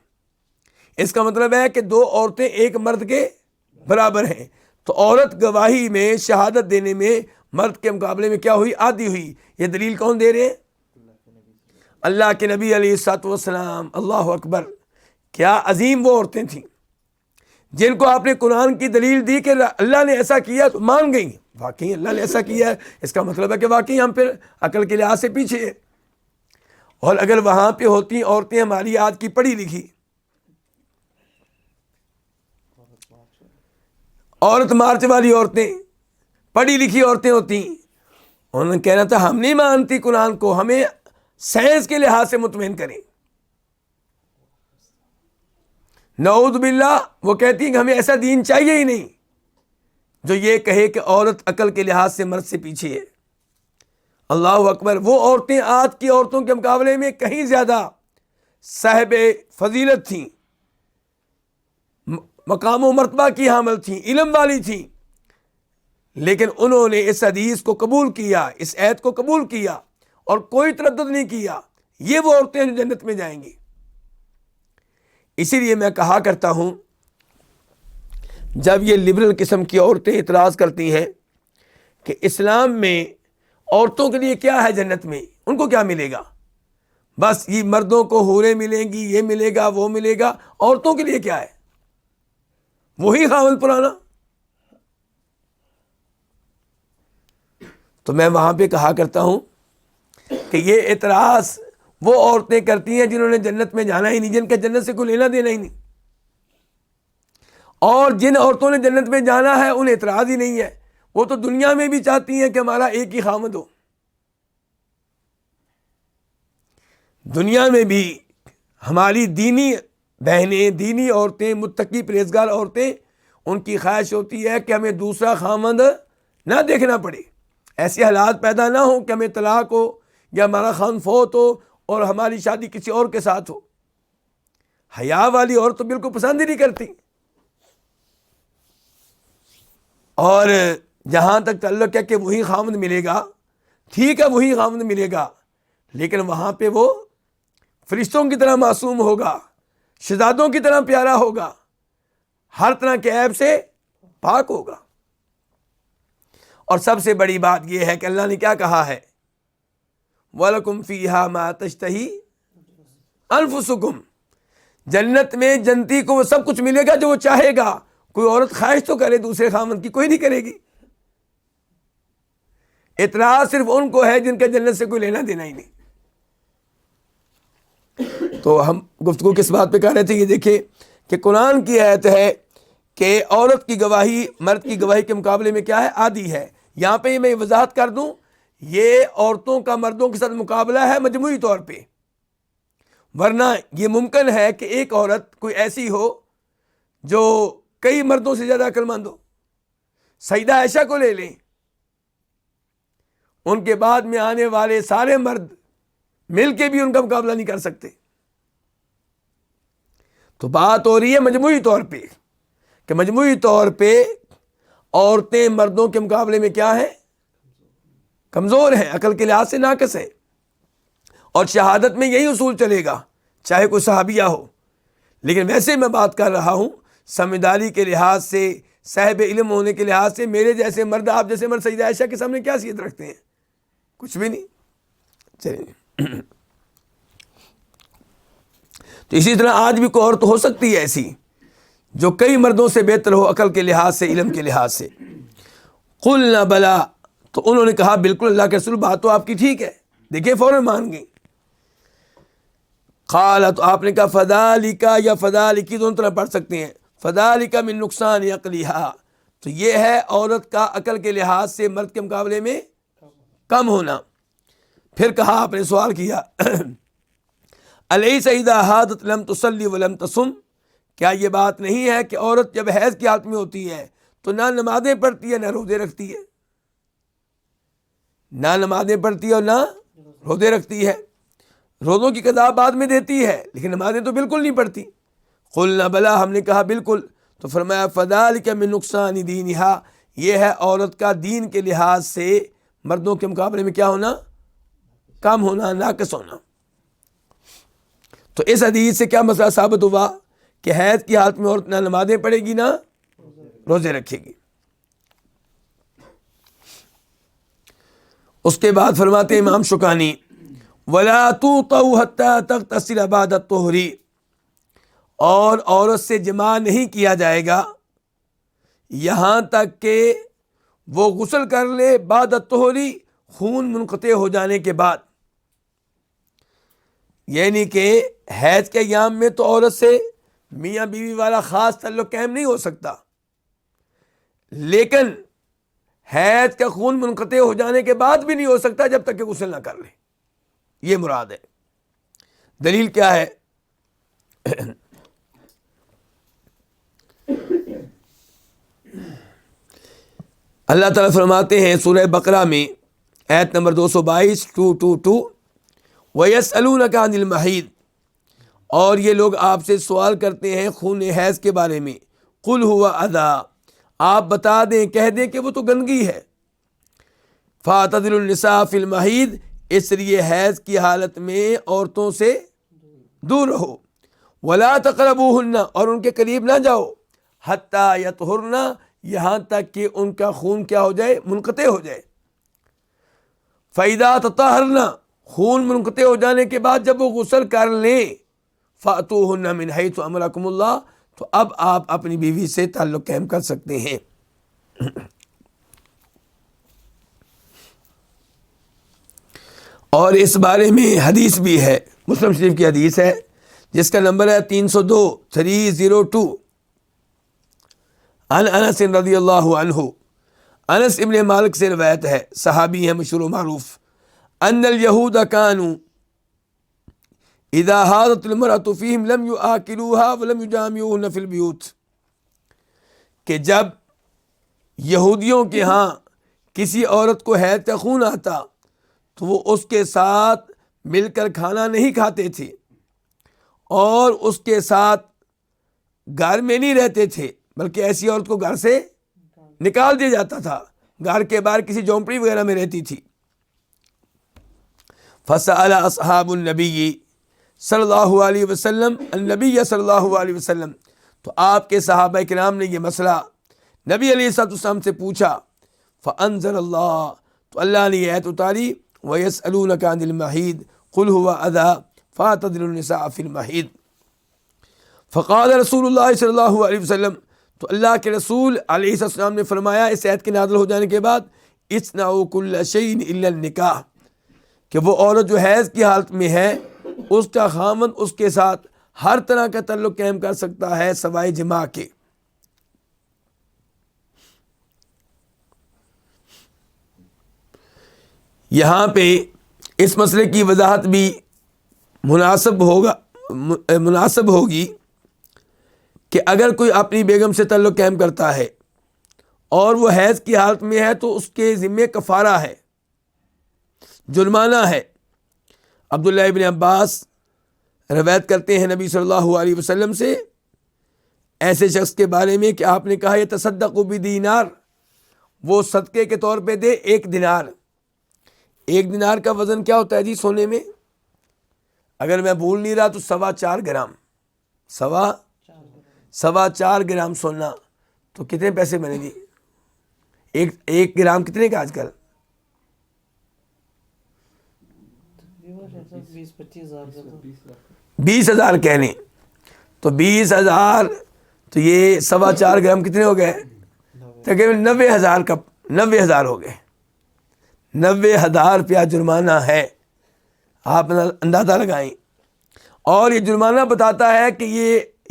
اس کا مطلب ہے کہ 2 عورتیں 1 مرد کے برابر ہیں، تو عورت گواہی میں، شہادت دینے میں مرد کے مقابلے میں کیا ہوئی؟ آدھی ہوئی۔ یہ دلیل کون دے رہے ہیں؟ اللہ کے نبی علیہ الصلوۃ والسلام۔ اللہ اکبر، کیا عظیم وہ عورتیں تھیں جن کو آپ نے قرآن کی دلیل دی کہ اللہ نے ایسا کیا تو مان گئی، واقعی اللہ نے ایسا کیا ہے، اس کا مطلب ہے کہ واقعی ہم پھر عقل کے لحاظ سے پیچھے ہیں۔ اور اگر وہاں پہ ہوتی عورتیں ہماری آج کی پڑھی لکھی، عورت مارچ والی عورتیں، پڑھی لکھی عورتیں ہوتی، انہوں نے کہنا تھا ہم نہیں مانتی قرآن کو، ہمیں سائنس کے لحاظ سے مطمئن کریں۔ نعوذ باللہ، وہ کہتی ہیں کہ ہمیں ایسا دین چاہیے ہی نہیں جو یہ کہے کہ عورت عقل کے لحاظ سے مرد سے پیچھے ہے۔ اللہ اکبر، وہ عورتیں آج کی عورتوں کے مقابلے میں کہیں زیادہ صاحب فضیلت تھیں، مقام و مرتبہ کی حامل تھیں، علم والی تھیں، لیکن انہوں نے اس حدیث کو قبول کیا، اس آیت کو قبول کیا اور کوئی تردد نہیں کیا۔ یہ وہ عورتیں جو جنت میں جائیں گی۔ اسی لیے میں کہا کرتا ہوں، جب یہ لبرل قسم کی عورتیں اعتراض کرتی ہیں کہ اسلام میں عورتوں کے لیے کیا ہے جنت میں، ان کو کیا ملے گا؟ بس یہ مردوں کو حوریں ملیں گی، یہ ملے گا، وہ ملے گا، عورتوں کے لیے کیا ہے؟ وہی خاوند پرانا۔ تو میں وہاں پہ کہا کرتا ہوں کہ یہ اعتراض وہ عورتیں کرتی ہیں جنہوں نے جنت میں جانا ہی نہیں، جن کا جنت سے کوئی لینا دینا ہی نہیں، اور جن عورتوں نے جنت میں جانا ہے انہیں اعتراض ہی نہیں ہے، وہ تو دنیا میں بھی چاہتی ہیں کہ ہمارا ایک ہی خامد ہو۔ دنیا میں بھی ہماری دینی بہنیں، دینی عورتیں، متقی پرہیزگار عورتیں، ان کی خواہش ہوتی ہے کہ ہمیں دوسرا خامد نہ دیکھنا پڑے، ایسے حالات پیدا نہ ہوں کہ ہمیں طلاق ہو یا ہمارا خاوند فوت ہو اور ہماری شادی کسی اور کے ساتھ ہو۔ حیا والی عورت تو بالکل پسند ہی نہیں کرتی۔ اور جہاں تک تعلق ہے کہ وہی خاوند ملے گا، ٹھیک ہے وہی خاوند ملے گا، لیکن وہاں پہ وہ فرشتوں کی طرح معصوم ہوگا، شہزادوں کی طرح پیارا ہوگا، ہر طرح کے عیب سے پاک ہوگا۔ اور سب سے بڑی بات یہ ہے کہ اللہ نے کیا کہا ہے؟ وَلَكُمْ فِيهَا مَا تَشْتَهِي أَنفُسُكُمْ، جنت میں جنتی کو وہ سب کچھ ملے گا جو وہ چاہے گا۔ کوئی عورت خواہش تو کرے دوسرے خامن کی، کوئی نہیں کرے گی۔ اعتراض صرف ان کو ہے جن کا جنت سے کوئی لینا دینا ہی نہیں۔ تو ہم گفتگو کس بات پہ کر رہے تھے؟ یہ دیکھیں کہ قرآن کی آیت ہے کہ عورت کی گواہی مرد کی گواہی کے مقابلے میں کیا ہے؟ آدھی ہے۔ یہاں پہ میں وضاحت کر دوں، یہ عورتوں کا مردوں کے ساتھ مقابلہ ہے مجموعی طور پہ، ورنہ یہ ممکن ہے کہ ایک عورت کوئی ایسی ہو جو کئی مردوں سے زیادہ عقل مند ہو، سیدہ عائشہ کو لے لیں، ان کے بعد میں آنے والے سارے مرد مل کے بھی ان کا مقابلہ نہیں کر سکتے۔ تو بات ہو رہی ہے مجموعی طور پہ کہ مجموعی طور پہ عورتیں مردوں کے مقابلے میں کیا ہیں؟ کمزور ہیں، عقل کے لحاظ سے ناقص ہیں۔ اور شہادت میں یہی اصول چلے گا چاہے کوئی صحابیہ ہو، لیکن ویسے میں بات کر رہا ہوں سمجھداری کے لحاظ سے، صاحب علم ہونے کے لحاظ سے، میرے جیسے مرد، آپ جیسے مرد سیدہ عائشہ کے سامنے کیا حیثیت رکھتے ہیں؟ کچھ بھی نہیں۔ چلیے، تو اسی طرح آج بھی کوئی عورت ہو سکتی ہے ایسی جو کئی مردوں سے بہتر ہو عقل کے لحاظ سے، علم کے لحاظ سے۔ قلنا بلا، تو انہوں نے کہا بالکل اللہ کے رسول، بات تو آپ کی ٹھیک ہے۔ دیکھیں فوراً مان گئی۔ قال، تو آپ نے کہا فذالک یا فذالکی دونوں طرح پڑھ سکتے ہیں، فذالک من نقصان عقلہا، تو یہ ہے عورت کا عقل کے لحاظ سے مرد کے مقابلے میں کم ہونا۔ پھر کہا، آپ نے سوال کیا الیس اذا حاضت لم تصلی ولم تصم، کیا یہ بات نہیں ہے کہ عورت جب حیض کی حالت میں ہوتی ہے تو نہ نمازیں پڑھتی ہے نہ روزے رکھتی ہے، نہ نمازیں پڑھتی ہے اور نہ روزے رکھتی ہے، روزوں کی قضا بعد میں دیتی ہے لیکن نمازیں تو بالکل نہیں پڑھتی۔ قلنا بلا، ہم نے کہا بالکل، تو فرمایا فذالک من نقصان دینہا، یہ ہے عورت کا دین کے لحاظ سے مردوں کے مقابلے میں کیا ہونا؟ کم ہونا، ناقص ہونا۔ تو اس حدیث سے کیا مسئلہ ثابت ہوا کہ حیض کی حالت میں عورت نہ نمازیں پڑھے گی نہ روزے رکھے گی۔ اس کے بعد فرماتے ہیں امام شوکانی وَلَا تُوطَوْا حَتَّى تَغْتَسِلَ بَعْدَ الطُّهْرِ، اور عورت سے جماع نہیں کیا جائے گا یہاں تک کہ وہ غسل کر لے بعد الطہری، خون منقطع ہو جانے کے بعد۔ یعنی کہ حیض کے ایام میں تو عورت سے میاں بیوی والا خاص تعلق قائم نہیں ہو سکتا، لیکن حیض کا خون منقطع ہو جانے کے بعد بھی نہیں ہو سکتا جب تک کہ غسل نہ کر لے، یہ مراد ہے۔ دلیل کیا ہے؟ اللہ تعالیٰ فرماتے ہیں سورہ بقرہ میں آیت نمبر 222 222 وَيَسْأَلُونَكَ عَنِ الْمَحِيضِ، اور یہ لوگ آپ سے سوال کرتے ہیں خون حیض کے بارے میں، قُلْ هُوَ أَذًى، آپ بتا دیں، کہہ دیں کہ وہ تو گندگی ہے، فَاعْتَزِلُوا النِّسَاءَ فِي الْمَحِيضِ، اس لیے حیض کی حالت میں عورتوں سے دور رہو، وَلَا تَقْرَبُوهُنَّ، اور ان کے قریب نہ جاؤ، حَتَّى يَطْهُرْنَ، یہاں تک کہ ان کا خون کیا ہو جائے؟ منقطع ہو جائے۔ فَإِذَا تَطَهَّرْنَ، خون منقطع ہو جانے کے بعد جب وہ غسل کر لیں، فَأْتُوهُنَّ مِنْ حَيْثُ أَمَرَكُمُ اللَّهُ، تو اب آپ اپنی بیوی سے تعلق قائم کر سکتے ہیں۔ اور اس بارے میں حدیث بھی ہے، مسلم شریف کی حدیث ہے جس کا نمبر ہے 302 302 عن انس رضی اللہ عنہ، انس ابن مالک سے روایت ہے، صحابی ہیں مشہور و معروف، ان الیہود کانوا اذا حاضت المرأة فیہم لم یآکلوها ولم یجامعوهن فی البیوت، کہ جب یہودیوں کے ہاں کسی عورت کو حیض کا خون آتا تو وہ اس کے ساتھ مل کر کھانا نہیں کھاتے تھے اور اس کے ساتھ گھر میں نہیں رہتے تھے، بلکہ ایسی عورت کو گھر سے نکال دیا جاتا تھا، گھر کے باہر کسی جھونپڑی وغیرہ میں رہتی تھی۔ فسأل اصحاب النبی صلی اللہ علیہ وسلم النبی صلی اللہ علیہ وسلم، تو آپ کے صحابہ کرام نے یہ مسئلہ نبی علیہ السلام سے پوچھا، فانزل اللہ، تو اللہ نے یہ آیت اتاری، وَيَسْأَلُونَكَ عَنِ الْمَحِيضِ قُلْ هُوَ أَذًى فَاعْتَزِلُوا النِّسَاءَ فِي الْمَحِيضِ، فقال رسول اللہ صلی اللہ علیہ وسلم، تو اللہ کے رسول علیہ السلام نے فرمایا اس آیت کے نازل ہو جانے کے بعد، اصنعوا كُلَّ شَيْءٍ إِلَّا النِّكَاحَ، کہ وہ عورت جو حیض کی حالت میں ہے اس کا خامند اس کے ساتھ ہر طرح کا تعلق قائم کر سکتا ہے سوائے جماع کے۔ یہاں پہ اس مسئلے کی وضاحت بھی مناسب ہوگی کہ اگر کوئی اپنی بیگم سے تعلق قائم کرتا ہے اور وہ حیض کی حالت میں ہے تو اس کے ذمے کفارہ ہے، جرمانہ ہے۔ عبداللہ ابن عباس روایت کرتے ہیں نبی صلی اللہ علیہ وسلم سے ایسے شخص کے بارے میں کہ آپ نے کہا یتصدق بدینار، وہ صدقے کے طور پہ دے 1 دینار۔ 1 دینار کا وزن کیا ہوتا ہے جی سونے میں؟ اگر میں بھول نہیں رہا تو 4.25 گرام، 4.25 گرام سونا، تو کتنے پیسے بنے جی؟ ایک گرام کتنے کا آج کل؟ 20,000 کہہ لیں تو 20,000، تو یہ 4.25 گرام کتنے ہو گئے؟ تقریباً 90,000 ہو گئے۔ 90,000 روپیہ جرمانہ ہے، آپ اندازہ لگائیں۔ اور یہ جرمانہ بتاتا ہے کہ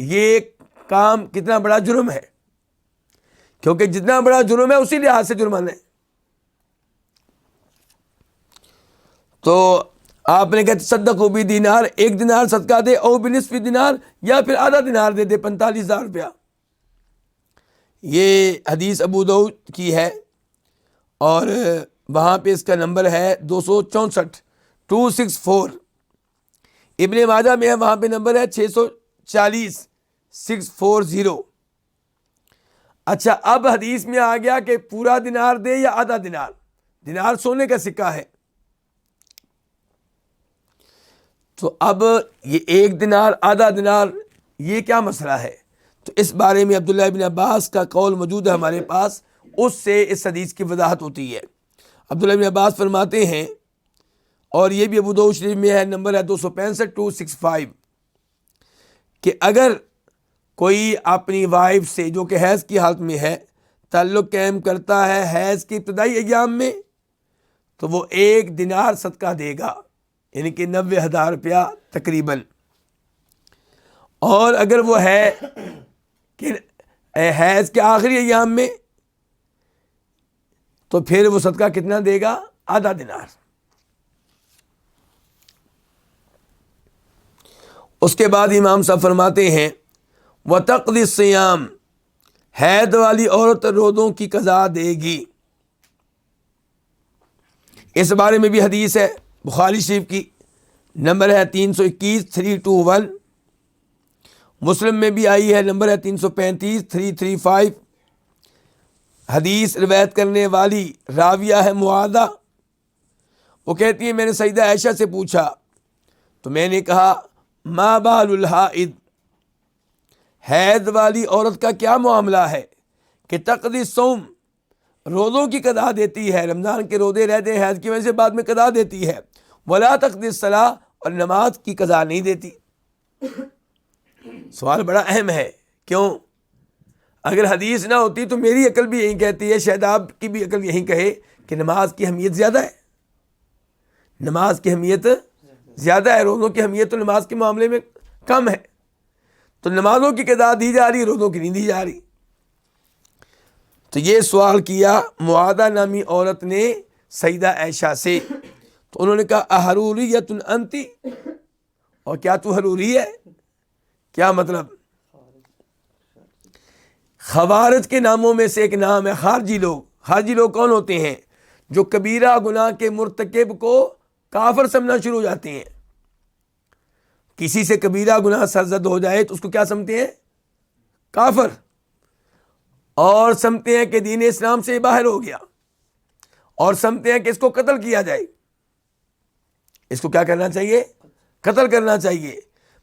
یہ کام کتنا بڑا جرم ہے، کیونکہ جتنا بڑا جرم ہے اسی لحاظ سے جرمانہ ہے۔ تو آپ نے کہا تصدقوا بدینار، 1 دینار صدقہ دے، او بنصف دینار، یا پھر آدھا دینار دے 45,000 روپیہ۔ یہ حدیث ابو داؤد کی ہے اور وہاں پہ اس کا نمبر ہے 264 ابن ماجہ میں ہے، وہاں پہ نمبر ہے 640 اچھا، اب حدیث میں آ گیا کہ پورا دینار دے یا آدھا دینار۔ دینار سونے کا سکہ ہے، تو اب یہ 1 دینار آدھا دینار یہ کیا مسئلہ ہے؟ تو اس بارے میں عبداللہ ابن عباس کا قول موجود ہے ہمارے پاس، اس سے اس حدیث کی وضاحت ہوتی ہے۔ عبداللہ ابن عباس فرماتے ہیں، اور یہ بھی ابو داؤد شریف میں ہے، نمبر ہے 265 کہ اگر کوئی اپنی وائف سے جو کہ حیض کی حالت میں ہے تعلق قائم کرتا ہے حیض کی ابتدائی ایام میں، تو وہ 1 دینار صدقہ دے گا، یعنی کہ 90,000 روپیہ تقریباً۔ اور اگر وہ ہے کہ حیض کے آخری ایام میں، تو پھر وہ صدقہ کتنا دے گا؟ آدھا دینار۔ اس کے بعد امام صاحب فرماتے ہیں وَتَقْضِي الصِّيَامِ، حید والی عورت روزوں کی قضا دے گی۔ اس بارے میں بھی حدیث ہے بخاری شریف کی، نمبر ہے 321 مسلم میں بھی آئی ہے، نمبر ہے 335 حدیث روایت کرنے والی راویہ ہے معاذہ، وہ کہتی ہے میں نے سیدہ عائشہ سے پوچھا تو میں نے کہا ما بال الحائض، حید والی عورت کا کیا معاملہ ہے کہ تقضی الصوم، روزوں کی قضا دیتی ہے، رمضان کے روزے رہتے ہیں حیض کی وجہ سے، بعد میں قضا دیتی ہے، ولا تقضی الصلاۃ، اور نماز کی قضا نہیں دیتی۔ سوال بڑا اہم ہے، کیوں؟ اگر حدیث نہ ہوتی تو میری عقل بھی یہی کہتی ہے، شاید آپ کی بھی عقل یہی کہے کہ نماز کی اہمیت زیادہ ہے، نماز کی اہمیت زیادہ ہے، روزوں کی اہمیت تو نماز کے معاملے میں کم ہے، تو نمازوں کی قضا دی جا رہی، روزوں کی نہیں دی جا رہی۔ تو یہ سوال کیا معاذہ نامی عورت نے سیدہ عائشہ سے، تو انہوں نے کہا احروریۃ انتی، اور کیا تو حروری ہے؟ کیا مطلب؟ خوارج کے ناموں میں سے ایک نام ہے خارجی لوگ۔ خارجی لوگ کون ہوتے ہیں؟ جو کبیرہ گناہ کے مرتکب کو کافر سمجھنا شروع ہو جاتے ہیں۔ کسی سے کبیرہ گناہ سرزد ہو جائے تو اس کو کیا سمجھتے ہیں؟ کافر، اور سمجھتے ہیں کہ دین اسلام سے باہر ہو گیا، اور سمجھتے ہیں کہ اس کو قتل کیا جائے۔ اس کو کیا کرنا چاہیے؟ قتل کرنا چاہیے۔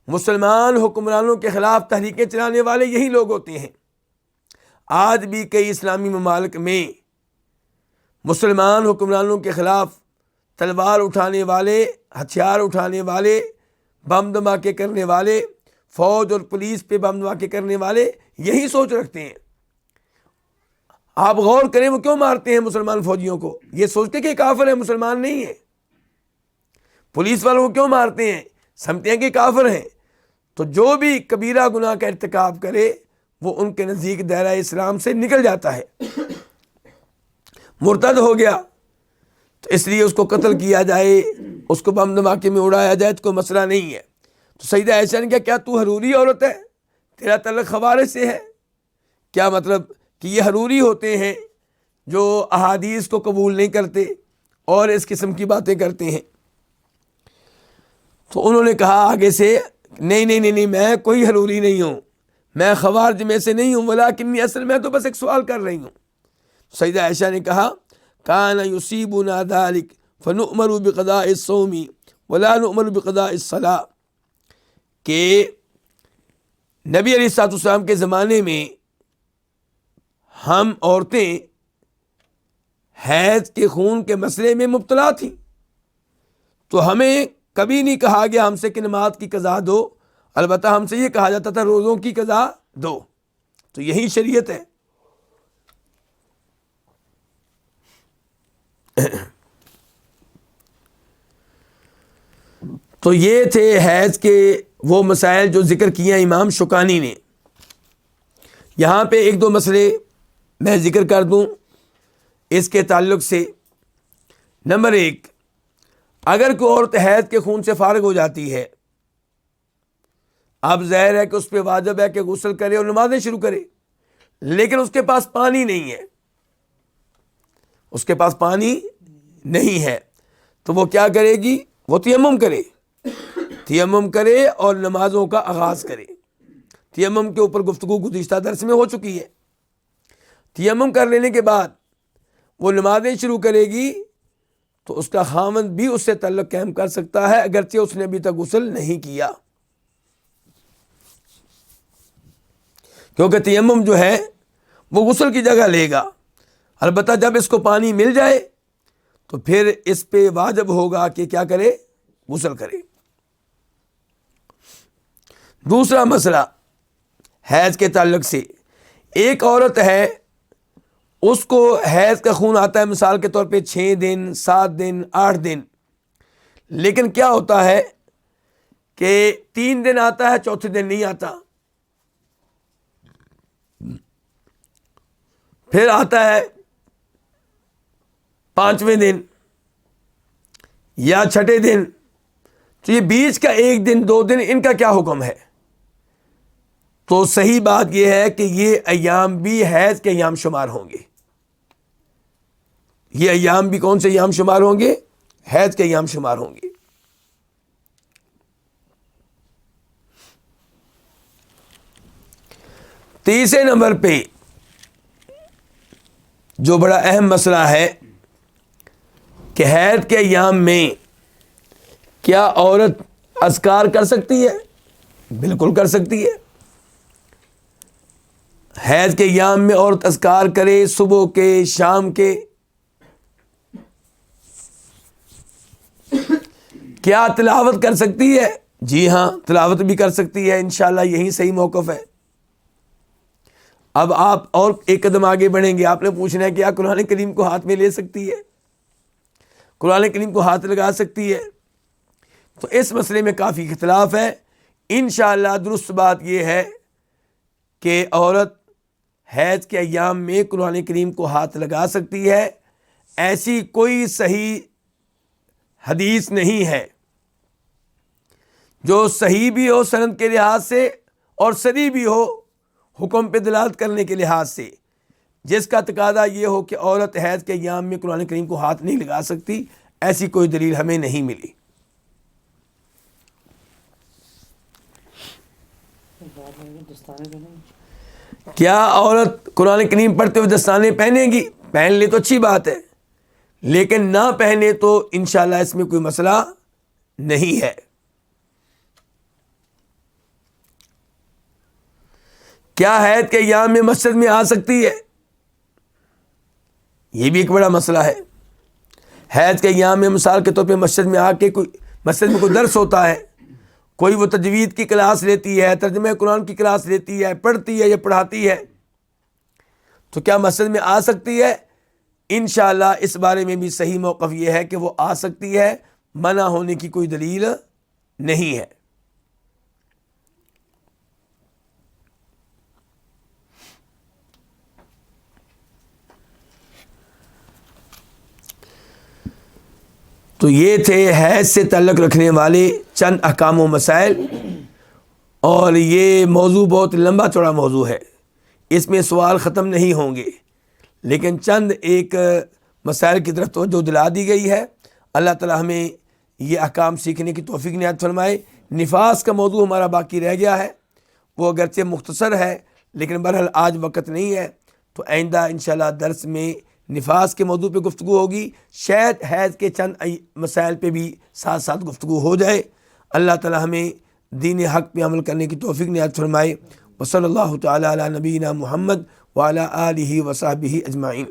مسلمان حکمرانوں کے خلاف تحریکیں چلانے والے یہی لوگ ہوتے ہیں۔ آج بھی کئی اسلامی ممالک میں مسلمان حکمرانوں کے خلاف تلوار اٹھانے والے، ہتھیار اٹھانے والے، بم دھماکے کرنے والے، فوج اور پولیس پہ بم دھماکے کرنے والے یہی سوچ رکھتے ہیں۔ آپ غور کریں وہ کیوں مارتے ہیں مسلمان فوجیوں کو؟ یہ سوچتے کہ کافر ہیں، مسلمان نہیں ہیں۔ پولیس والوں کو کیوں مارتے ہیں؟ سمجھتے ہیں کہ کافر ہیں۔ تو جو بھی کبیرہ گناہ کا ارتکاب کرے وہ ان کے نزدیک دائرہ اسلام سے نکل جاتا ہے، مرتد ہو گیا، تو اس لیے اس کو قتل کیا جائے، اس کو بم دھماکے میں اڑایا جائے تو کوئی مسئلہ نہیں ہے۔ تو سیدہ عائشہ نے کہا کیا تو حروری عورت ہے؟ تیرا تعلق خوارج سے ہے؟ کیا مطلب کہ یہ حروری ہوتے ہیں جو احادیث کو قبول نہیں کرتے اور اس قسم کی باتیں کرتے ہیں. تو انہوں نے کہا آگے سے نہیں میں کوئی حروری نہیں ہوں, میں خوارج میں سے نہیں ہوں, ولیکنی اصل میں تو بس ایک سوال کر رہی ہوں. سیدہ عائشہ نے کہا کان یصیبنا ذلک فنؤمر بقضاء الصوم ولا نؤمر بقضاء الصلاۃ, کہ نبی علیہ الصلوۃ والسلام کے زمانے میں ہم عورتیں حیض کے خون کے مسئلے میں مبتلا تھیں, تو ہمیں کبھی نہیں کہا گیا ہم سے کہ نماز کی قضا دو, البتہ ہم سے یہ کہا جاتا تھا روزوں کی قضا دو. تو یہی شریعت ہے. تو یہ تھے حیض کے وہ مسائل جو ذکر کیے امام شوکانی نے. یہاں پہ ایک دو مسئلے میں ذکر کر دوں اس کے تعلق سے. نمبر ایک, اگر کوئی عورت حیض کے خون سے فارغ ہو جاتی ہے, اب ظاہر ہے کہ اس پہ واجب ہے کہ غسل کرے اور نمازیں شروع کرے, لیکن اس کے پاس پانی نہیں ہے, اس کے پاس پانی نہیں ہے, تو وہ کیا کرے گی؟ وہ تیمم کرے اور نمازوں کا آغاز کرے. تیمم کے اوپر گفتگو گزشتہ درس میں ہو چکی ہے. تیمم کر لینے کے بعد وہ نمازیں شروع کرے گی تو اس کا خاوند بھی اس سے تعلق قائم کر سکتا ہے اگرچہ اس نے ابھی تک غسل نہیں کیا, کیونکہ تیمم جو ہے وہ غسل کی جگہ لے گا. البتہ جب اس کو پانی مل جائے تو پھر اس پہ واجب ہوگا کہ کیا کرے؟ غسل کرے. دوسرا مسئلہ حیض کے تعلق سے, ایک عورت ہے اس کو حیض کا خون آتا ہے مثال کے طور پہ 6 دن 7 دن 8 دن, لیکن کیا ہوتا ہے کہ 3 دن آتا ہے, چوتھے دن نہیں آتا, پھر آتا ہے 5ویں دن یا 6ٹھے دن. تو یہ بیچ کا 1 دن 2 دن ان کا کیا حکم ہے؟ تو صحیح بات یہ ہے کہ یہ ایام بھی حیض کے ایام شمار ہوں گے. یہ ایام بھی کون سے ایام شمار ہوں گے؟ حیض کے ایام شمار ہوں گے. تیسرے نمبر پہ جو بڑا اہم مسئلہ ہے کہ حیض کے ایام میں کیا عورت اذکار کر سکتی ہے؟ بالکل کر سکتی ہے. حیض کے ایام میں عورت اذکار کرے, صبح کے شام کے. کیا تلاوت کر سکتی ہے؟ جی ہاں, تلاوت بھی کر سکتی ہے, انشاءاللہ یہی صحیح موقف ہے. اب آپ اور ایک قدم آگے بڑھیں گے, آپ نے پوچھنا ہے کہ کیا قرآن کریم کو ہاتھ میں لے سکتی ہے, قرآن کریم کو ہاتھ لگا سکتی ہے؟ تو اس مسئلے میں کافی اختلاف ہے. انشاءاللہ درست بات یہ ہے کہ عورت حیض کے ایام میں قرآن کریم کو ہاتھ لگا سکتی ہے. ایسی کوئی صحیح حدیث نہیں ہے جو صحیح بھی ہو سند کے لحاظ سے اور صریح بھی ہو حکم پہ دلالت کرنے کے لحاظ سے, جس کا تقاضا یہ ہو کہ عورت حیض کے ایام میں قرآن کریم کو ہاتھ نہیں لگا سکتی. ایسی کوئی دلیل ہمیں نہیں ملی. کیا عورت قرآن کریم پڑھتے ہوئے دستانے پہنے گی؟ پہن لے تو اچھی بات ہے, لیکن نہ پہنے تو انشاءاللہ اس میں کوئی مسئلہ نہیں ہے. کیا حیض کے ایام میں مسجد میں آ سکتی ہے؟ یہ بھی ایک بڑا مسئلہ ہے. حیض کے ایام میں مثال کے طور پہ مسجد میں آ کے مسجد میں کوئی درس ہوتا ہے, کوئی وہ تجوید کی کلاس لیتی ہے, ترجمہ قرآن کی کلاس لیتی ہے, پڑھتی ہے یا پڑھاتی ہے, تو کیا مسجد میں آ سکتی ہے؟ انشاءاللہ اس بارے میں بھی صحیح موقف یہ ہے کہ وہ آ سکتی ہے, منع ہونے کی کوئی دلیل نہیں ہے. تو یہ تھے حیض سے تعلق رکھنے والے چند احکام و مسائل, اور یہ موضوع بہت لمبا چوڑا موضوع ہے, اس میں سوال ختم نہیں ہوں گے، لیکن چند ایک مسائل کی طرف توجہ دلا دی گئی ہے۔ اللہ تعالی ہمیں یہ احکام سیکھنے کی توفیق عنایت فرمائے۔ نفاس کا موضوع ہمارا باقی رہ گیا ہے، وہ اگرچہ مختصر ہے لیکن بہرحال آج وقت نہیں ہے، تو آئندہ انشاءاللہ درس میں نفاس کے موضوع پہ گفتگو ہوگی، شاید حیض کے چند مسائل پہ بھی ساتھ ساتھ گفتگو ہو جائے۔ اللہ تعالی ہمیں دین حق پہ عمل کرنے کی توفیق عنایت فرمائے۔ وصلی اللہ تعالی علی نبینا محمد وعلی آلہ وصحبہ اجمعین۔